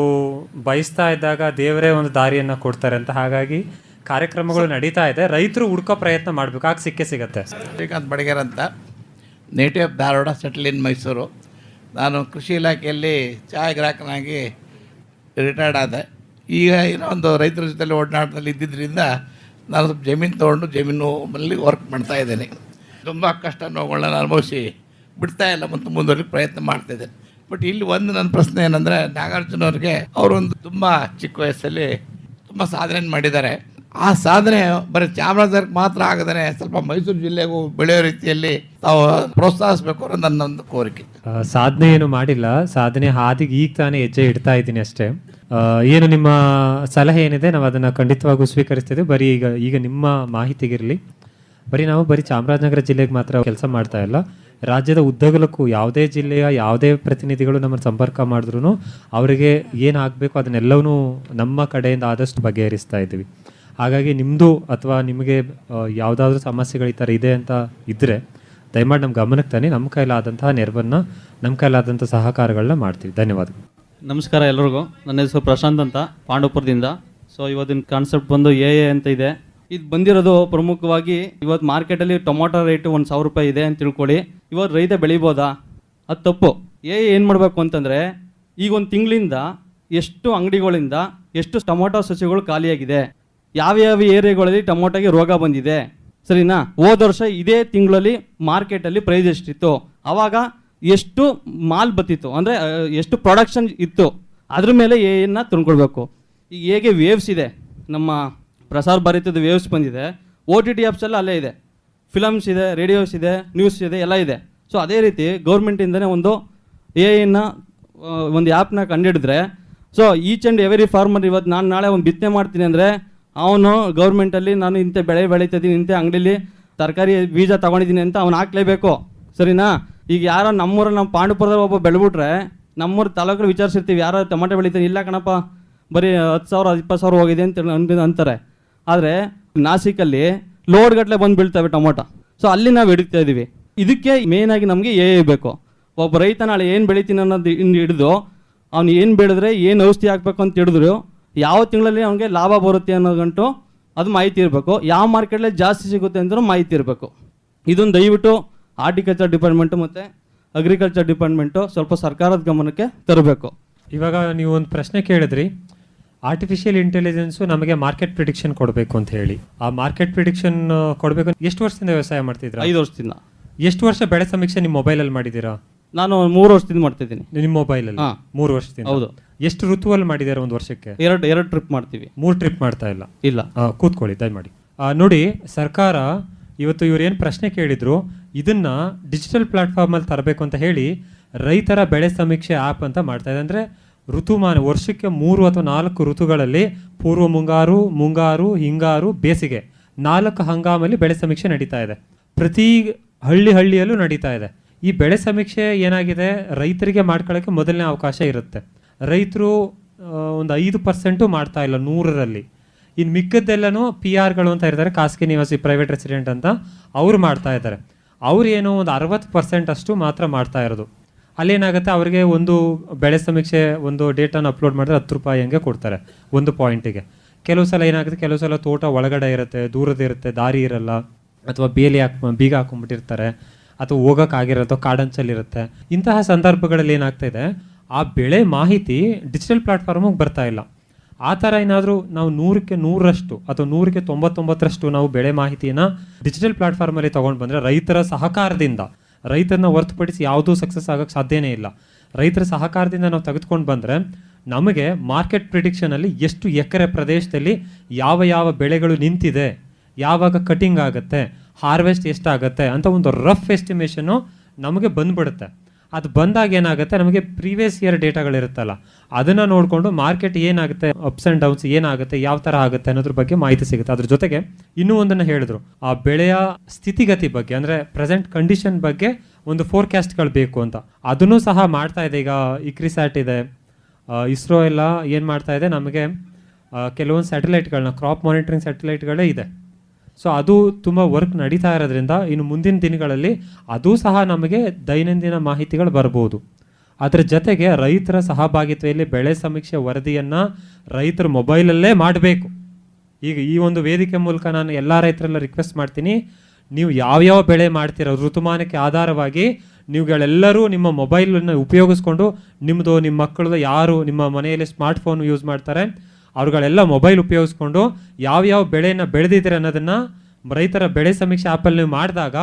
Speaker 2: ಬಯಸ್ತಾ ಇದ್ದಾಗ ದೇವರೇ ಒಂದು ದಾರಿಯನ್ನು ಕೊಡ್ತಾರೆ ಅಂತ. ಹಾಗಾಗಿ ಕಾರ್ಯಕ್ರಮಗಳು ನಡೀತಾ ಇದೆ. ರೈತರು ಹುಡುಕೋ ಪ್ರಯತ್ನ ಮಾಡಬೇಕು, ಆಗ ಸಿಗುತ್ತೆ.
Speaker 4: ಶ್ರೀಕಾಂತ್ ಬಡಿಗೇರ್ ಅಂತ, ನೇಟಿವ್ ಆಫ್ ಧಾರವಾಡ, ಸೆಟಲ್ ಇನ್ ಮೈಸೂರು. ನಾನು ಕೃಷಿ ಇಲಾಖೆಯಲ್ಲಿ ಛಾಯಾಗ್ರಾಹಕನಾಗಿ ರಿಟೈರ್ಡ್ ಆದೆ. ಈಗ ಏನೋ ಒಂದು ರೈತರ ಜೊತೆಲಿ ಒಡನಾಟದಲ್ಲಿ ಇದ್ದಿದ್ದರಿಂದ ನಾನು ಸ್ವಲ್ಪ ಜಮೀನು ತೊಗೊಂಡು ಜಮೀನಲ್ಲಿ ವರ್ಕ್ ಮಾಡ್ತಾ ಇದ್ದೇನೆ. ತುಂಬ ಕಷ್ಟ ನೋವುಗಳನ್ನ ಅನುಭವಿಸಿ ಬಿಡ್ತಾ ಇಲ್ಲ ಮತ್ತು ಮುಂದುವರಿಕೆ ಪ್ರಯತ್ನ ಮಾಡ್ತಾಯಿದ್ದೇನೆ. ಬಟ್ ಇಲ್ಲಿ ಒಂದು ನನ್ನ ಪ್ರಶ್ನೆ ಏನಂದರೆ, ನಾಗಾರ್ಜುನ ಅವ್ರಿಗೆ ಅವರೊಂದು ತುಂಬ ಚಿಕ್ಕ ವಯಸ್ಸಲ್ಲಿ ತುಂಬ ಸಾಧನೆ ಮಾಡಿದ್ದಾರೆ. ಆ ಸಾಧನೆ ಬರೀ ಚಾಮರಾಜನಗರಕ್ಕೆ ಮಾತ್ರ ಆಗದೇ ಸ್ವಲ್ಪ ಮೈಸೂರು ಜಿಲ್ಲೆಗೂ ಬೆಳೆಯೋ ರೀತಿಯಲ್ಲಿ ತಾವು ಪ್ರೋತ್ಸಾಹಿಸಬೇಕು ಅನ್ನೋದು ನನ್ನೊಂದು ಕೋರಿಕೆ.
Speaker 2: ಸಾಧನೆ ಏನು ಮಾಡಿಲ್ಲ, ಸಾಧನೆ ಹಾದಿಗೆ ಈಗ ತಾನೇ ಹೆಜ್ಜೆ ಇಡ್ತಾ ಇದ್ದೀನಿ ಅಷ್ಟೇ. ಏನು ನಿಮ್ಮ ಸಲಹೆ ಏನಿದೆ ನಾವು ಅದನ್ನು ಖಂಡಿತವಾಗೂ ಸ್ವೀಕರಿಸ್ತಿದ್ದೀವಿ. ಬರೀ ಈಗ ನಿಮ್ಮ ಮಾಹಿತಿಗಿರಲಿ, ನಾವು ಬರೀ ಚಾಮರಾಜನಗರ ಜಿಲ್ಲೆಗೆ ಮಾತ್ರ ಕೆಲಸ ಮಾಡ್ತಾ ಇಲ್ಲ, ರಾಜ್ಯದ ಉದ್ದಗಲಕ್ಕೂ ಯಾವುದೇ ಜಿಲ್ಲೆಯ ಯಾವುದೇ ಪ್ರತಿನಿಧಿಗಳು ನಮ್ಮನ್ನು ಸಂಪರ್ಕ ಮಾಡಿದ್ರು ಅವರಿಗೆ ಏನಾಗಬೇಕು ಅದನ್ನೆಲ್ಲವೂ ನಮ್ಮ ಕಡೆಯಿಂದ ಆದಷ್ಟು ಬಗೆಹರಿಸ್ತಾ ಇದ್ದೀವಿ. ಹಾಗಾಗಿ ನಿಮ್ಮದು ಅಥವಾ ನಿಮಗೆ ಯಾವುದಾದ್ರೂ ಸಮಸ್ಯೆಗಳು ಈ ಥರ ಇದೆ ಅಂತ ಇದ್ದರೆ ದಯಮಾಡಿ ನಮ್ಮ ಗಮನಕ್ಕೆ ತಾನೆ, ನಮ್ಮ ಕೈಲಾದಂತಹ ನೆರವನ್ನು, ನಮ್ಮ ಕೈಲಾದಂಥ ಸಹಕಾರಗಳನ್ನ ಮಾಡ್ತೀವಿ. ಧನ್ಯವಾದಗಳು.
Speaker 5: ನಮಸ್ಕಾರ ಎಲ್ರಿಗೂ. ನನ್ನ ಹೆಸರು ಪ್ರಶಾಂತ್ ಅಂತ, ಪಾಂಡವಪುರದಿಂದ. ಸೊ ಇವತ್ತಿನ ಕಾನ್ಸೆಪ್ಟ್ ಬಂದು ಎ ಅಂತ ಇದೆ. ಇದು ಬಂದಿರೋದು ಪ್ರಮುಖವಾಗಿ ಇವತ್ತು ಮಾರ್ಕೆಟಲ್ಲಿ ಟೊಮೊಟೊ ರೇಟು 1,000 ರೂಪಾಯಿ ಇದೆ ಅಂತ ತಿಳ್ಕೊಳ್ಳಿ. ಇವತ್ತು ರೈತ ಬೆಳಿಬೋದಾ? ಅದು ತಪ್ಪು. ಏನು ಮಾಡಬೇಕು ಅಂತಂದರೆ, ಈಗ ಒಂದು ತಿಂಗಳಿಂದ ಎಷ್ಟು ಅಂಗಡಿಗಳಿಂದ ಎಷ್ಟು ಟೊಮೊಟೊ ಸಸಿಗಳು ಖಾಲಿಯಾಗಿದೆ, ಯಾವ್ಯಾವ ಏರಿಯಾಗಳಲ್ಲಿ ಟೊಮೊಟೊಗೆ ರೋಗ ಬಂದಿದೆ, ಸರಿನಾ? ಹೋದ ವರ್ಷ ಇದೇ ತಿಂಗಳಲ್ಲಿ ಮಾರ್ಕೆಟಲ್ಲಿ ಪ್ರೈಸ್ ಎಷ್ಟಿತ್ತು, ಆವಾಗ ಎಷ್ಟು ಮಾಲ್ ಬತ್ತಿತ್ತು, ಅಂದರೆ ಎಷ್ಟು ಪ್ರೊಡಕ್ಷನ್ ಇತ್ತು, ಅದ್ರ ಮೇಲೆ ಏನ ತಿಳ್ಕೊಳ್ಬೇಕು. ಈಗ ಹೇಗೆ ವೇವ್ಸ್ ಇದೆ, ನಮ್ಮ ಪ್ರಸಾರ ಭಾರತದ ವೇವ್ಸ್ ಬಂದಿದೆ, OTT ಆ್ಯಪ್ಸ್ ಎಲ್ಲ ಅಲ್ಲೇ ಇದೆ, ಫಿಲಮ್ಸ್ ಇದೆ, ರೇಡಿಯೋಸ್ ಇದೆ, ನ್ಯೂಸ್ ಇದೆ, ಎಲ್ಲ ಇದೆ. ಸೊ ಅದೇ ರೀತಿ ಗೌರ್ಮೆಂಟಿಂದನೇ ಒಂದು AI ಒಂದು ಆ್ಯಪ್ನ ಕಂಡಿಡಿದ್ರೆ, so each and every farmer ಇವತ್ತು ನಾನು ನಾಳೆ ಒಂದು ಬಿತ್ತನೆ ಮಾಡ್ತೀನಿ ಅಂದರೆ ಅವನು ಗೌರ್ಮೆಂಟಲ್ಲಿ ನಾನು ಇಂಥ ಬೆಳೆ ಬೆಳೀತಿದ್ದೀನಿ, ಇಂಥ ಅಂಗಡಿಲಿ ತರಕಾರಿ ಬೀಜ ತೊಗೊಂಡಿದ್ದೀನಿ ಅಂತ ಅವ್ನು ಹಾಕ್ಲೇಬೇಕು, ಸರಿನಾ? ಈಗ ಯಾರೋ ನಮ್ಮ ಪಾಂಡುಪುರದಲ್ಲಿ ಒಬ್ಬ ಬೆಳೆಬಿಟ್ರೆ ನಮ್ಮೂರು ತಾಲೂಕಲ್ಲಿ ವಿಚಾರಿಸಿರ್ತೀವಿ, ಯಾರೋ ಟೊಮೆಟೊ ಬೆಳೀತಾರೆ, ಇಲ್ಲ ಕಣಪ್ಪ ಬರೀ 10,000 20,000 ಹೋಗಿದೆ ಅಂತ ಅಂತಾರೆ. ಆದರೆ ನಾಸಿಕಲ್ಲಿ ಲೋಡ್ ಗಟ್ಟಲೆ ಬಂದು ಬೀಳ್ತವೆ ಟೊಮೊಟೊ. ಸೊ ಅಲ್ಲಿ ನಾವು ಹಿಡಿತಾ ಇದ್ದೀವಿ. ಇದಕ್ಕೆ ಮೇಯ್ನಾಗಿ ನಮಗೆ ಬೇಕು. ಒಬ್ಬ ರೈತ ನಾಳೆ ಏನು ಬೆಳಿತೀನಿ ಅನ್ನೋದು ಹಿಡಿದು ಅವ್ನು ಏನು ಬೆಳೆದ್ರೆ ಏನು ಔಷಧಿ ಹಾಕ್ಬೇಕು ಅಂತ ಹಿಡಿದ್ರು ಯಾವ ತಿಂಗಳಲ್ಲಿ ಅವನಿಗೆ ಲಾಭ ಬರುತ್ತೆ ಅನ್ನೋದಂಟು ಅದು ಮಾಹಿತಿ ಇರಬೇಕು. ಯಾವ ಮಾರ್ಕೆಟಲ್ಲಿ ಜಾಸ್ತಿ ಸಿಗುತ್ತೆ ಅಂತಲೂ ಮಾಹಿತಿ ಇರಬೇಕು. ಇದನ್ನು ದಯವಿಟ್ಟು ಹಾರ್ಟಿಕಲ್ಚರ್ ಡಿಪಾರ್ಟ್ಮೆಂಟು ಮತ್ತು ಅಗ್ರಿಕಲ್ಚರ್ ಡಿಪಾರ್ಟ್ಮೆಂಟು ಸ್ವಲ್ಪ ಸರ್ಕಾರದ ಗಮನಕ್ಕೆ ತರಬೇಕು.
Speaker 2: ಇವಾಗ ನೀವು ಒಂದು ಪ್ರಶ್ನೆ ಕೇಳಿದ್ರಿ, ಆರ್ಟಿಫಿಷಿಯಲ್ ಇಂಟೆಲಿಜೆನ್ಸು ನಮಗೆ ಮಾರ್ಕೆಟ್ ಪ್ರಿಡಿಕ್ಷನ್ ಕೊಡಬೇಕು ಅಂತ ಹೇಳಿ. ಆ ಮಾರ್ಕೆಟ್ ಪ್ರಿಡಿಕ್ಷನ್ ಕೊಡಬೇಕು. ಎಷ್ಟು ವರ್ಷದಿಂದ ವ್ಯವಸಾಯ ಮಾಡ್ತಿದ್ರ?
Speaker 5: 5 ವರ್ಷದಿಂದ.
Speaker 2: ಎಷ್ಟು ವರ್ಷ ಬೆಳೆ ಸಮೀಕ್ಷೆ ನಿಮ್ಮ ಮೊಬೈಲಲ್ಲಿ ಮಾಡಿದ್ದೀರಾ?
Speaker 5: ನಾನು 3 ವರ್ಷದಿಂದ ಮಾಡ್ತಿದ್ದೀನಿ
Speaker 2: ನಿಮ್ಮ ಮೊಬೈಲಲ್ಲಿ. 3 ವರ್ಷದಿಂದ?
Speaker 5: ಹೌದು.
Speaker 2: ಎಷ್ಟು ಋತುವಲ್ಲಿ ಮಾಡಿದ್ದಾರೆ ಒಂದು ವರ್ಷಕ್ಕೆ?
Speaker 5: ಎರಡು ಟ್ರಿಪ್ ಮಾಡ್ತೀವಿ.
Speaker 2: 3 ಟ್ರಿಪ್ ಮಾಡ್ತಾ ಇಲ್ಲ?
Speaker 5: ಇಲ್ಲ.
Speaker 2: ಕೂತ್ಕೊಳ್ಳಿ ದಯಮಾಡಿ. ನೋಡಿ, ಸರ್ಕಾರ ಇವತ್ತು ಇವ್ರೇನು ಪ್ರಶ್ನೆ ಕೇಳಿದ್ರು, ಇದನ್ನ ಡಿಜಿಟಲ್ ಪ್ಲಾಟ್ಫಾರ್ಮಲ್ಲಿ ತರಬೇಕು ಅಂತ ಹೇಳಿ ರೈತರ ಬೆಳೆ ಸಮೀಕ್ಷೆ ಆ್ಯಪ್ ಅಂತ ಮಾಡ್ತಾ ಇದೆ. ಅಂದರೆ ಋತುಮಾನ ವರ್ಷಕ್ಕೆ 3 ಅಥವಾ 4 ಋತುಗಳಲ್ಲಿ ಪೂರ್ವ ಮುಂಗಾರು, ಮುಂಗಾರು, ಹಿಂಗಾರು, ಬೇಸಿಗೆ 4 ಹಂಗಾಮಲ್ಲಿ ಬೆಳೆ ಸಮೀಕ್ಷೆ ನಡೀತಾ ಇದೆ. ಪ್ರತಿ ಹಳ್ಳಿಯಲ್ಲೂ ನಡೀತಾ ಇದೆ. ಈ ಬೆಳೆ ಸಮೀಕ್ಷೆ ಏನಾಗಿದೆ, ರೈತರಿಗೆ ಮಾಡ್ಕೊಳ್ಳೋಕ್ಕೆ ಮೊದಲನೇ ಅವಕಾಶ ಇರುತ್ತೆ. ರೈತರು ಒಂದು 5% ಮಾಡ್ತಾ ಇಲ್ಲ 100ರಲ್ಲಿ. ಇನ್ನು ಮಿಕ್ಕದ್ದೆಲ್ಲನೂ PR ಅಂತ ಇರ್ತಾರೆ, ಖಾಸಗಿ ನಿವಾಸಿ, ಪ್ರೈವೇಟ್ ರೆಸಿಡೆಂಟ್ ಅಂತ, ಅವ್ರು ಮಾಡ್ತಾ ಇದ್ದಾರೆ. ಅವ್ರು ಏನೋ ಒಂದು 60% ಅಷ್ಟು ಮಾತ್ರ ಮಾಡ್ತಾ ಇರೋದು. ಅಲ್ಲೇನಾಗುತ್ತೆ, ಅವರಿಗೆ ಒಂದು ಬೆಳೆ ಸಮೀಕ್ಷೆ ಒಂದು ಡೇಟಾನ ಅಪ್ಲೋಡ್ ಮಾಡಿದ್ರೆ 10 ರೂಪಾಯಿ ಹಂಗೆ ಕೊಡ್ತಾರೆ ಒಂದು ಪಾಯಿಂಟಿಗೆ. ಕೆಲವು ಸಲ ಏನಾಗುತ್ತೆ, ಕೆಲವು ಸಲ ತೋಟ ಒಳಗಡೆ ಇರುತ್ತೆ, ದೂರದಿರುತ್ತೆ, ದಾರಿ ಇರಲ್ಲ, ಅಥವಾ ಬೇಲಿ ಬೀಗ ಹಾಕೊಂಡ್ಬಿಟ್ಟಿರ್ತಾರೆ, ಅಥವಾ ಹೋಗೋಕ್ಕಾಗಿರೋ ಅಥವಾ ಕಾಡಂಚಲ್ಲಿರುತ್ತೆ. ಇಂತಹ ಸಂದರ್ಭಗಳಲ್ಲಿ ಏನಾಗ್ತಾ ಇದೆ, ಆ ಬೆಳೆ ಮಾಹಿತಿ ಡಿಜಿಟಲ್ ಪ್ಲಾಟ್ಫಾರ್ಮಿಗೆ ಬರ್ತಾ ಇಲ್ಲ. ಆ ಥರ ಏನಾದರೂ ನಾವು 100ಕ್ಕೆ 100ರಷ್ಟು ಅಥವಾ 100ಕ್ಕೆ 99ರಷ್ಟು ನಾವು ಬೆಳೆ ಮಾಹಿತಿಯನ್ನು ಡಿಜಿಟಲ್ ಪ್ಲಾಟ್ಫಾರ್ಮಲ್ಲಿ ತೊಗೊಂಡು ಬಂದರೆ, ರೈತರ ಸಹಕಾರದಿಂದ, ರೈತರನ್ನ ಹೊರತುಪಡಿಸಿ ಯಾವುದೂ ಸಕ್ಸಸ್ ಆಗೋಕ್ಕೆ ಸಾಧ್ಯನೇ ಇಲ್ಲ. ರೈತರ ಸಹಕಾರದಿಂದ ನಾವು ತೆಗೆದುಕೊಂಡು ಬಂದರೆ ನಮಗೆ ಮಾರ್ಕೆಟ್ ಪ್ರಿಡಿಕ್ಷನಲ್ಲಿ ಎಷ್ಟು ಎಕರೆ ಪ್ರದೇಶದಲ್ಲಿ ಯಾವ ಬೆಳೆಗಳು ನಿಂತಿದೆ, ಯಾವಾಗ ಕಟಿಂಗ್ ಆಗುತ್ತೆ, ಹಾರ್ವೆಸ್ಟ್ ಎಷ್ಟಾಗುತ್ತೆ ಅಂತ ಒಂದು ರಫ್ ಎಸ್ಟಿಮೇಷನು ನಮಗೆ ಬಂದ್ಬಿಡುತ್ತೆ. ಅದು ಬಂದಾಗ ಏನಾಗುತ್ತೆ, ನಮಗೆ ಪ್ರೀವಿಯಸ್ ಇಯರ್ ಡೇಟಾಗಳಿರುತ್ತಲ್ಲ, ಅದನ್ನು ನೋಡಿಕೊಂಡು ಮಾರ್ಕೆಟ್ ಏನಾಗುತ್ತೆ, ಅಪ್ಸ್ ಆ್ಯಂಡ್ ಡೌನ್ಸ್ ಏನಾಗುತ್ತೆ, ಯಾವ ಥರ ಆಗುತ್ತೆ ಅನ್ನೋದ್ರ ಬಗ್ಗೆ ಮಾಹಿತಿ ಸಿಗುತ್ತೆ. ಅದ್ರ ಜೊತೆಗೆ ಇನ್ನೂ ಒಂದನ್ನು ಹೇಳಿದ್ರು, ಆ ಬೆಳೆಯ ಸ್ಥಿತಿಗತಿ ಬಗ್ಗೆ, ಅಂದರೆ ಪ್ರೆಸೆಂಟ್ ಕಂಡೀಷನ್ ಬಗ್ಗೆ ಒಂದು ಫೋರ್ಕಾಸ್ಟ್ಗಳು ಬೇಕು ಅಂತ. ಅದನ್ನು ಸಹ ಮಾಡ್ತಾ ಇದೆ. ಈಗ ಇಕ್ರಿಸ್ಯಾಟ್ ಇದೆ, ಇಸ್ರೋ ಎಲ್ಲ ಏನು ಮಾಡ್ತಾ ಇದೆ, ನಮಗೆ ಕೆಲವೊಂದು ಸ್ಯಾಟಲೈಟ್ಗಳನ್ನ, ಕ್ರಾಪ್ ಮಾನಿಟರಿಂಗ್ ಸ್ಯಾಟಲೈಟ್ಗಳೇ ಇದೆ. ಸೊ ಅದು ತುಂಬ ವರ್ಕ್ ನಡೀತಾ ಇರೋದ್ರಿಂದ ಇನ್ನು ಮುಂದಿನ ದಿನಗಳಲ್ಲಿ ಅದು ಸಹ ನಮಗೆ ದೈನಂದಿನ ಮಾಹಿತಿಗಳು ಬರ್ಬೋದು. ಅದರ ಜೊತೆಗೆ ರೈತರ ಸಹಭಾಗಿತ್ವದಲ್ಲಿ ಬೆಳೆ ಸಮೀಕ್ಷೆ ವರದಿಯನ್ನು ರೈತರ ಮೊಬೈಲಲ್ಲೇ ಮಾಡಬೇಕು. ಈಗ ಈ ಒಂದು ವೇದಿಕೆ ಮೂಲಕ ನಾನು ಎಲ್ಲ ರೈತರೆಲ್ಲ ರಿಕ್ವೆಸ್ಟ್ ಮಾಡ್ತೀನಿ, ನೀವು ಯಾವ್ಯಾವ ಬೆಳೆ ಮಾಡ್ತೀರೋ ಋತುಮಾನಕ್ಕೆ ಆಧಾರವಾಗಿ ನೀವುಗಳೆಲ್ಲರೂ ನಿಮ್ಮ ಮೊಬೈಲನ್ನು ಉಪಯೋಗಿಸ್ಕೊಂಡು, ನಿಮ್ಮದು, ನಿಮ್ಮ ಮಕ್ಕಳದು, ಯಾರು ನಿಮ್ಮ ಮನೆಯಲ್ಲಿ ಸ್ಮಾರ್ಟ್ಫೋನ್ ಯೂಸ್ ಮಾಡ್ತಾರೆ ಅವ್ರುಗಳೆಲ್ಲ ಮೊಬೈಲ್ ಉಪಯೋಗಿಸ್ಕೊಂಡು ಯಾವ್ಯಾವ ಬೆಳೆಯನ್ನು ಬೆಳೆದಿದ್ದೀರ ಅನ್ನೋದನ್ನು ರೈತರ ಬೆಳೆ ಸಮೀಕ್ಷೆ ಆ್ಯಪಲ್ಲಿ ನೀವು ಮಾಡಿದಾಗ,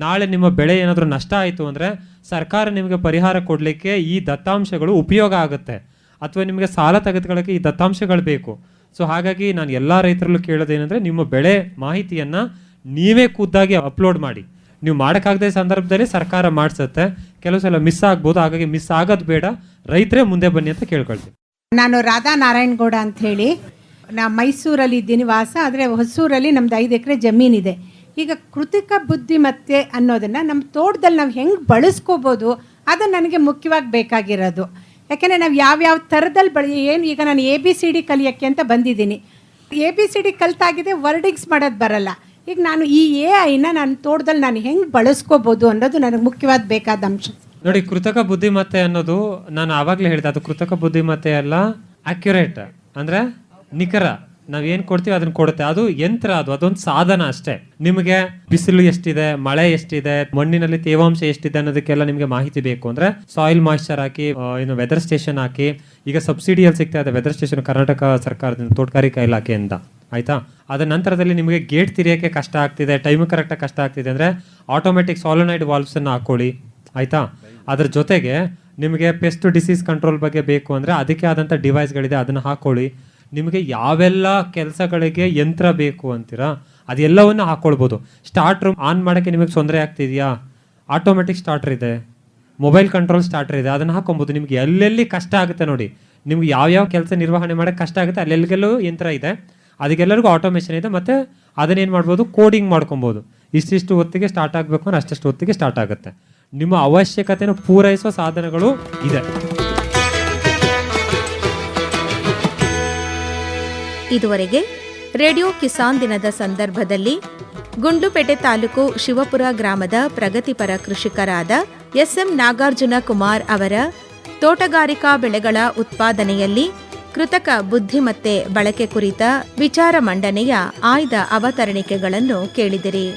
Speaker 2: ನಾಳೆ ನಿಮ್ಮ ಬೆಳೆ ಏನಾದರೂ ನಷ್ಟ ಆಯಿತು ಅಂದರೆ ಸರ್ಕಾರ ನಿಮಗೆ ಪರಿಹಾರ ಕೊಡಲಿಕ್ಕೆ ಈ ದತ್ತಾಂಶಗಳು ಉಪಯೋಗ ಆಗುತ್ತೆ. ಅಥವಾ ನಿಮಗೆ ಸಾಲ ತೆಗೆದುಕೊಳ್ಳೋಕ್ಕೆ ಈ ದತ್ತಾಂಶಗಳು ಬೇಕು. ಸೊ ಹಾಗಾಗಿ ನಾನು ಎಲ್ಲ ರೈತರಲ್ಲೂ ಕೇಳೋದೇನೆಂದರೆ, ನಿಮ್ಮ ಬೆಳೆ ಮಾಹಿತಿಯನ್ನು ನೀವೇ ಖುದ್ದಾಗಿ ಅಪ್ಲೋಡ್ ಮಾಡಿ. ನೀವು ಮಾಡೋಕ್ಕಾಗದೇ ಸಂದರ್ಭದಲ್ಲಿ ಸರ್ಕಾರ ಮಾಡಿಸುತ್ತೆ, ಕೆಲವು ಸಲ ಮಿಸ್ ಆಗ್ಬೋದು. ಹಾಗಾಗಿ ಮಿಸ್ ಆಗೋದು ಬೇಡ, ರೈತರೇ ಮುಂದೆ ಬನ್ನಿ ಅಂತ ಕೇಳ್ಕೊಳ್ತೀನಿ.
Speaker 6: ನಾನು ರಾಧಾ ನಾರಾಯಣಗೌಡ ಅಂತ ಹೇಳಿ, ನಾ ಮೈಸೂರಲ್ಲಿ ಇದ್ದೀನಿ ವಾಸ. ಆದರೆ ಹೊಸೂರಲ್ಲಿ ನಮ್ದು 5 ಎಕರೆ ಜಮೀನಿದೆ. ಈಗ ಕೃತಕ ಬುದ್ಧಿಮತ್ತೆ ಅನ್ನೋದನ್ನು ನಮ್ಮ ತೋಟದಲ್ಲಿ ನಾವು ಹೆಂಗೆ ಬಳಸ್ಕೋಬೋದು, ಅದು ನನಗೆ ಮುಖ್ಯವಾಗಿ ಬೇಕಾಗಿರೋದು. ಯಾಕೆಂದರೆ ನಾವು ಯಾವ್ಯಾವ ಥರದಲ್ಲಿ ಏನು, ಈಗ ನಾನು ABCD ಕಲಿಯೋಕ್ಕೆ ಅಂತ ಬಂದಿದ್ದೀನಿ. ABCD ಕಲ್ತಾಗಿದೆ, ವರ್ಡಿಂಗ್ಸ್ ಮಾಡೋದು ಬರಲ್ಲ. ಈಗ ನಾನು ಈ AI ನನ್ನ ತೋಟದಲ್ಲಿ ನಾನು ಹೆಂಗೆ ಬಳಸ್ಕೋಬೋದು ಅನ್ನೋದು ನನಗೆ ಮುಖ್ಯವಾದ ಬೇಕಾದ ಅಂಶ.
Speaker 2: ನೋಡಿ, ಕೃತಕ ಬುದ್ಧಿಮತ್ತೆ ಅನ್ನೋದು ನಾನು ಆವಾಗಲೇ ಹೇಳಿದೆ, ಅದು ಕೃತಕ ಬುದ್ಧಿಮತ್ತೆ ಅಲ್ಲ, ಅಕ್ಯುರೇಟ್ ಅಂದರೆ ನಿಖರ. ನಾವೇನು ಕೊಡ್ತೀವಿ ಅದನ್ನ ಕೊಡುತ್ತೆ. ಅದು ಯಂತ್ರ, ಅದೊಂದು ಸಾಧನ ಅಷ್ಟೇ. ನಿಮಗೆ ಬಿಸಿಲು ಎಷ್ಟಿದೆ, ಮಳೆ ಎಷ್ಟಿದೆ, ಮಣ್ಣಿನಲ್ಲಿ ತೇವಾಂಶ ಎಷ್ಟಿದೆ ಅನ್ನೋದಕ್ಕೆಲ್ಲ ನಿಮಗೆ ಮಾಹಿತಿ ಬೇಕು ಅಂದ್ರೆ ಸಾಯಿಲ್ ಮಾಯಿಶ್ಚರ್ ಹಾಕಿ, ಏನು ವೆದರ್ ಸ್ಟೇಷನ್ ಹಾಕಿ. ಈಗ ಸಬ್ಸಿಡಿಯಲ್ಲಿ ಸಿಗ್ತಾ ಇದೆ ವೆದರ್ ಸ್ಟೇಷನ್ ಕರ್ನಾಟಕ ಸರ್ಕಾರದಿಂದ, ತೋಟಗಾರಿಕಾ ಇಲಾಖೆಯಿಂದ, ಆಯ್ತಾ. ಅದ ನಂತರದಲ್ಲಿ ನಿಮಗೆ ಗೇಟ್ ತಿರಿಯೋಕ್ಕೆ ಕಷ್ಟ ಆಗ್ತಿದೆ, ಟೈಮ್ ಕರೆಕ್ಟಾಗಿ ಕಷ್ಟ ಆಗ್ತಿದೆ ಅಂದರೆ ಆಟೋಮೆಟಿಕ್ ಸಾಲೋನೈಡ್ ವಾಲ್ವ್ಸನ್ನು ಹಾಕೊಳ್ಳಿ, ಆಯಿತಾ. ಅದ್ರ ಜೊತೆಗೆ ನಿಮಗೆ ಪೆಸ್ಟ್ ಡಿಸೀಸ್ ಕಂಟ್ರೋಲ್ ಬಗ್ಗೆ ಬೇಕು ಅಂದರೆ ಅದಕ್ಕೆ ಆದಂಥ ಡಿವೈಸ್ಗಳಿದೆ, ಅದನ್ನು ಹಾಕೊಳ್ಳಿ. ನಿಮಗೆ ಯಾವೆಲ್ಲ ಕೆಲಸಗಳಿಗೆ ಯಂತ್ರ ಬೇಕು ಅಂತೀರಾ ಅದೆಲ್ಲವನ್ನು ಹಾಕ್ಕೊಳ್ಬೋದು. ಸ್ಟಾರ್ಟ್ರ್ ಆನ್ ಮಾಡೋಕ್ಕೆ ನಿಮಗೆ ತೊಂದರೆ ಆಗ್ತಿದೆಯಾ, ಆಟೋಮೆಟಿಕ್ ಸ್ಟಾರ್ಟರ್ ಇದೆ, ಮೊಬೈಲ್ ಕಂಟ್ರೋಲ್ ಸ್ಟಾರ್ಟರ್ ಇದೆ, ಅದನ್ನು ಹಾಕೊಬೋದು. ನಿಮ್ಗೆ ಎಲ್ಲೆಲ್ಲಿ ಕಷ್ಟ ಆಗುತ್ತೆ ನೋಡಿ, ನಿಮ್ಗೆ ಯಾವ್ಯಾವ ಕೆಲಸ ನಿರ್ವಹಣೆ ಮಾಡೋಕ್ಕೆ ಕಷ್ಟ ಆಗುತ್ತೆ ಅಲ್ಲೆಲ್ಲಿಗೆಲ್ಲೂ ಯಂತ್ರ ಇದೆ, ಅದಕ್ಕೆಲ್ಲರಿಗೂ ಆಟೋಮೇಷನ್ ಇದೆ. ಮತ್ತು ಅದನ್ನೇನು ಮಾಡ್ಬೋದು, ಕೋಡಿಂಗ್ ಮಾಡ್ಕೊಬೋದು. ಇಷ್ಟಿಷ್ಟು ಹೊತ್ತಿಗೆ ಸ್ಟಾರ್ಟ್ ಆಗಬೇಕು ಅಂದ್ರೆ ಅಷ್ಟಷ್ಟು ಹೊತ್ತಿಗೆ ಸ್ಟಾರ್ಟ್ ಆಗುತ್ತೆ. ನಿಮ್ಮ ಅವಶ್ಯಕತೆಯನ್ನು ಪೂರೈಸುವ ಸಾಧನಗಳು ಇದೆ.
Speaker 1: ಇದುವರೆಗೆ ರೇಡಿಯೋ ಕಿಸಾನ್ ದಿನದ ಸಂದರ್ಭದಲ್ಲಿ ಗುಂಡ್ಲುಪೇಟೆ ತಾಲೂಕು ಶಿವಪುರ ಗ್ರಾಮದ ಪ್ರಗತಿಪರ ಕೃಷಿಕರಾದ ಎಸ್ಎಂ ನಾಗಾರ್ಜುನ ಕುಮಾರ್ ಅವರ ತೋಟಗಾರಿಕಾ ಬೆಳೆಗಳ ಉತ್ಪಾದನೆಯಲ್ಲಿ ಕೃತಕ ಬುದ್ಧಿಮತ್ತೆ ಬಳಕೆ ಕುರಿತ ವಿಚಾರ ಮಂಡನೆಯ ಆಯ್ದ ಅವತರಣಿಕೆಗಳನ್ನು ಕೇಳಿದಿರಿ.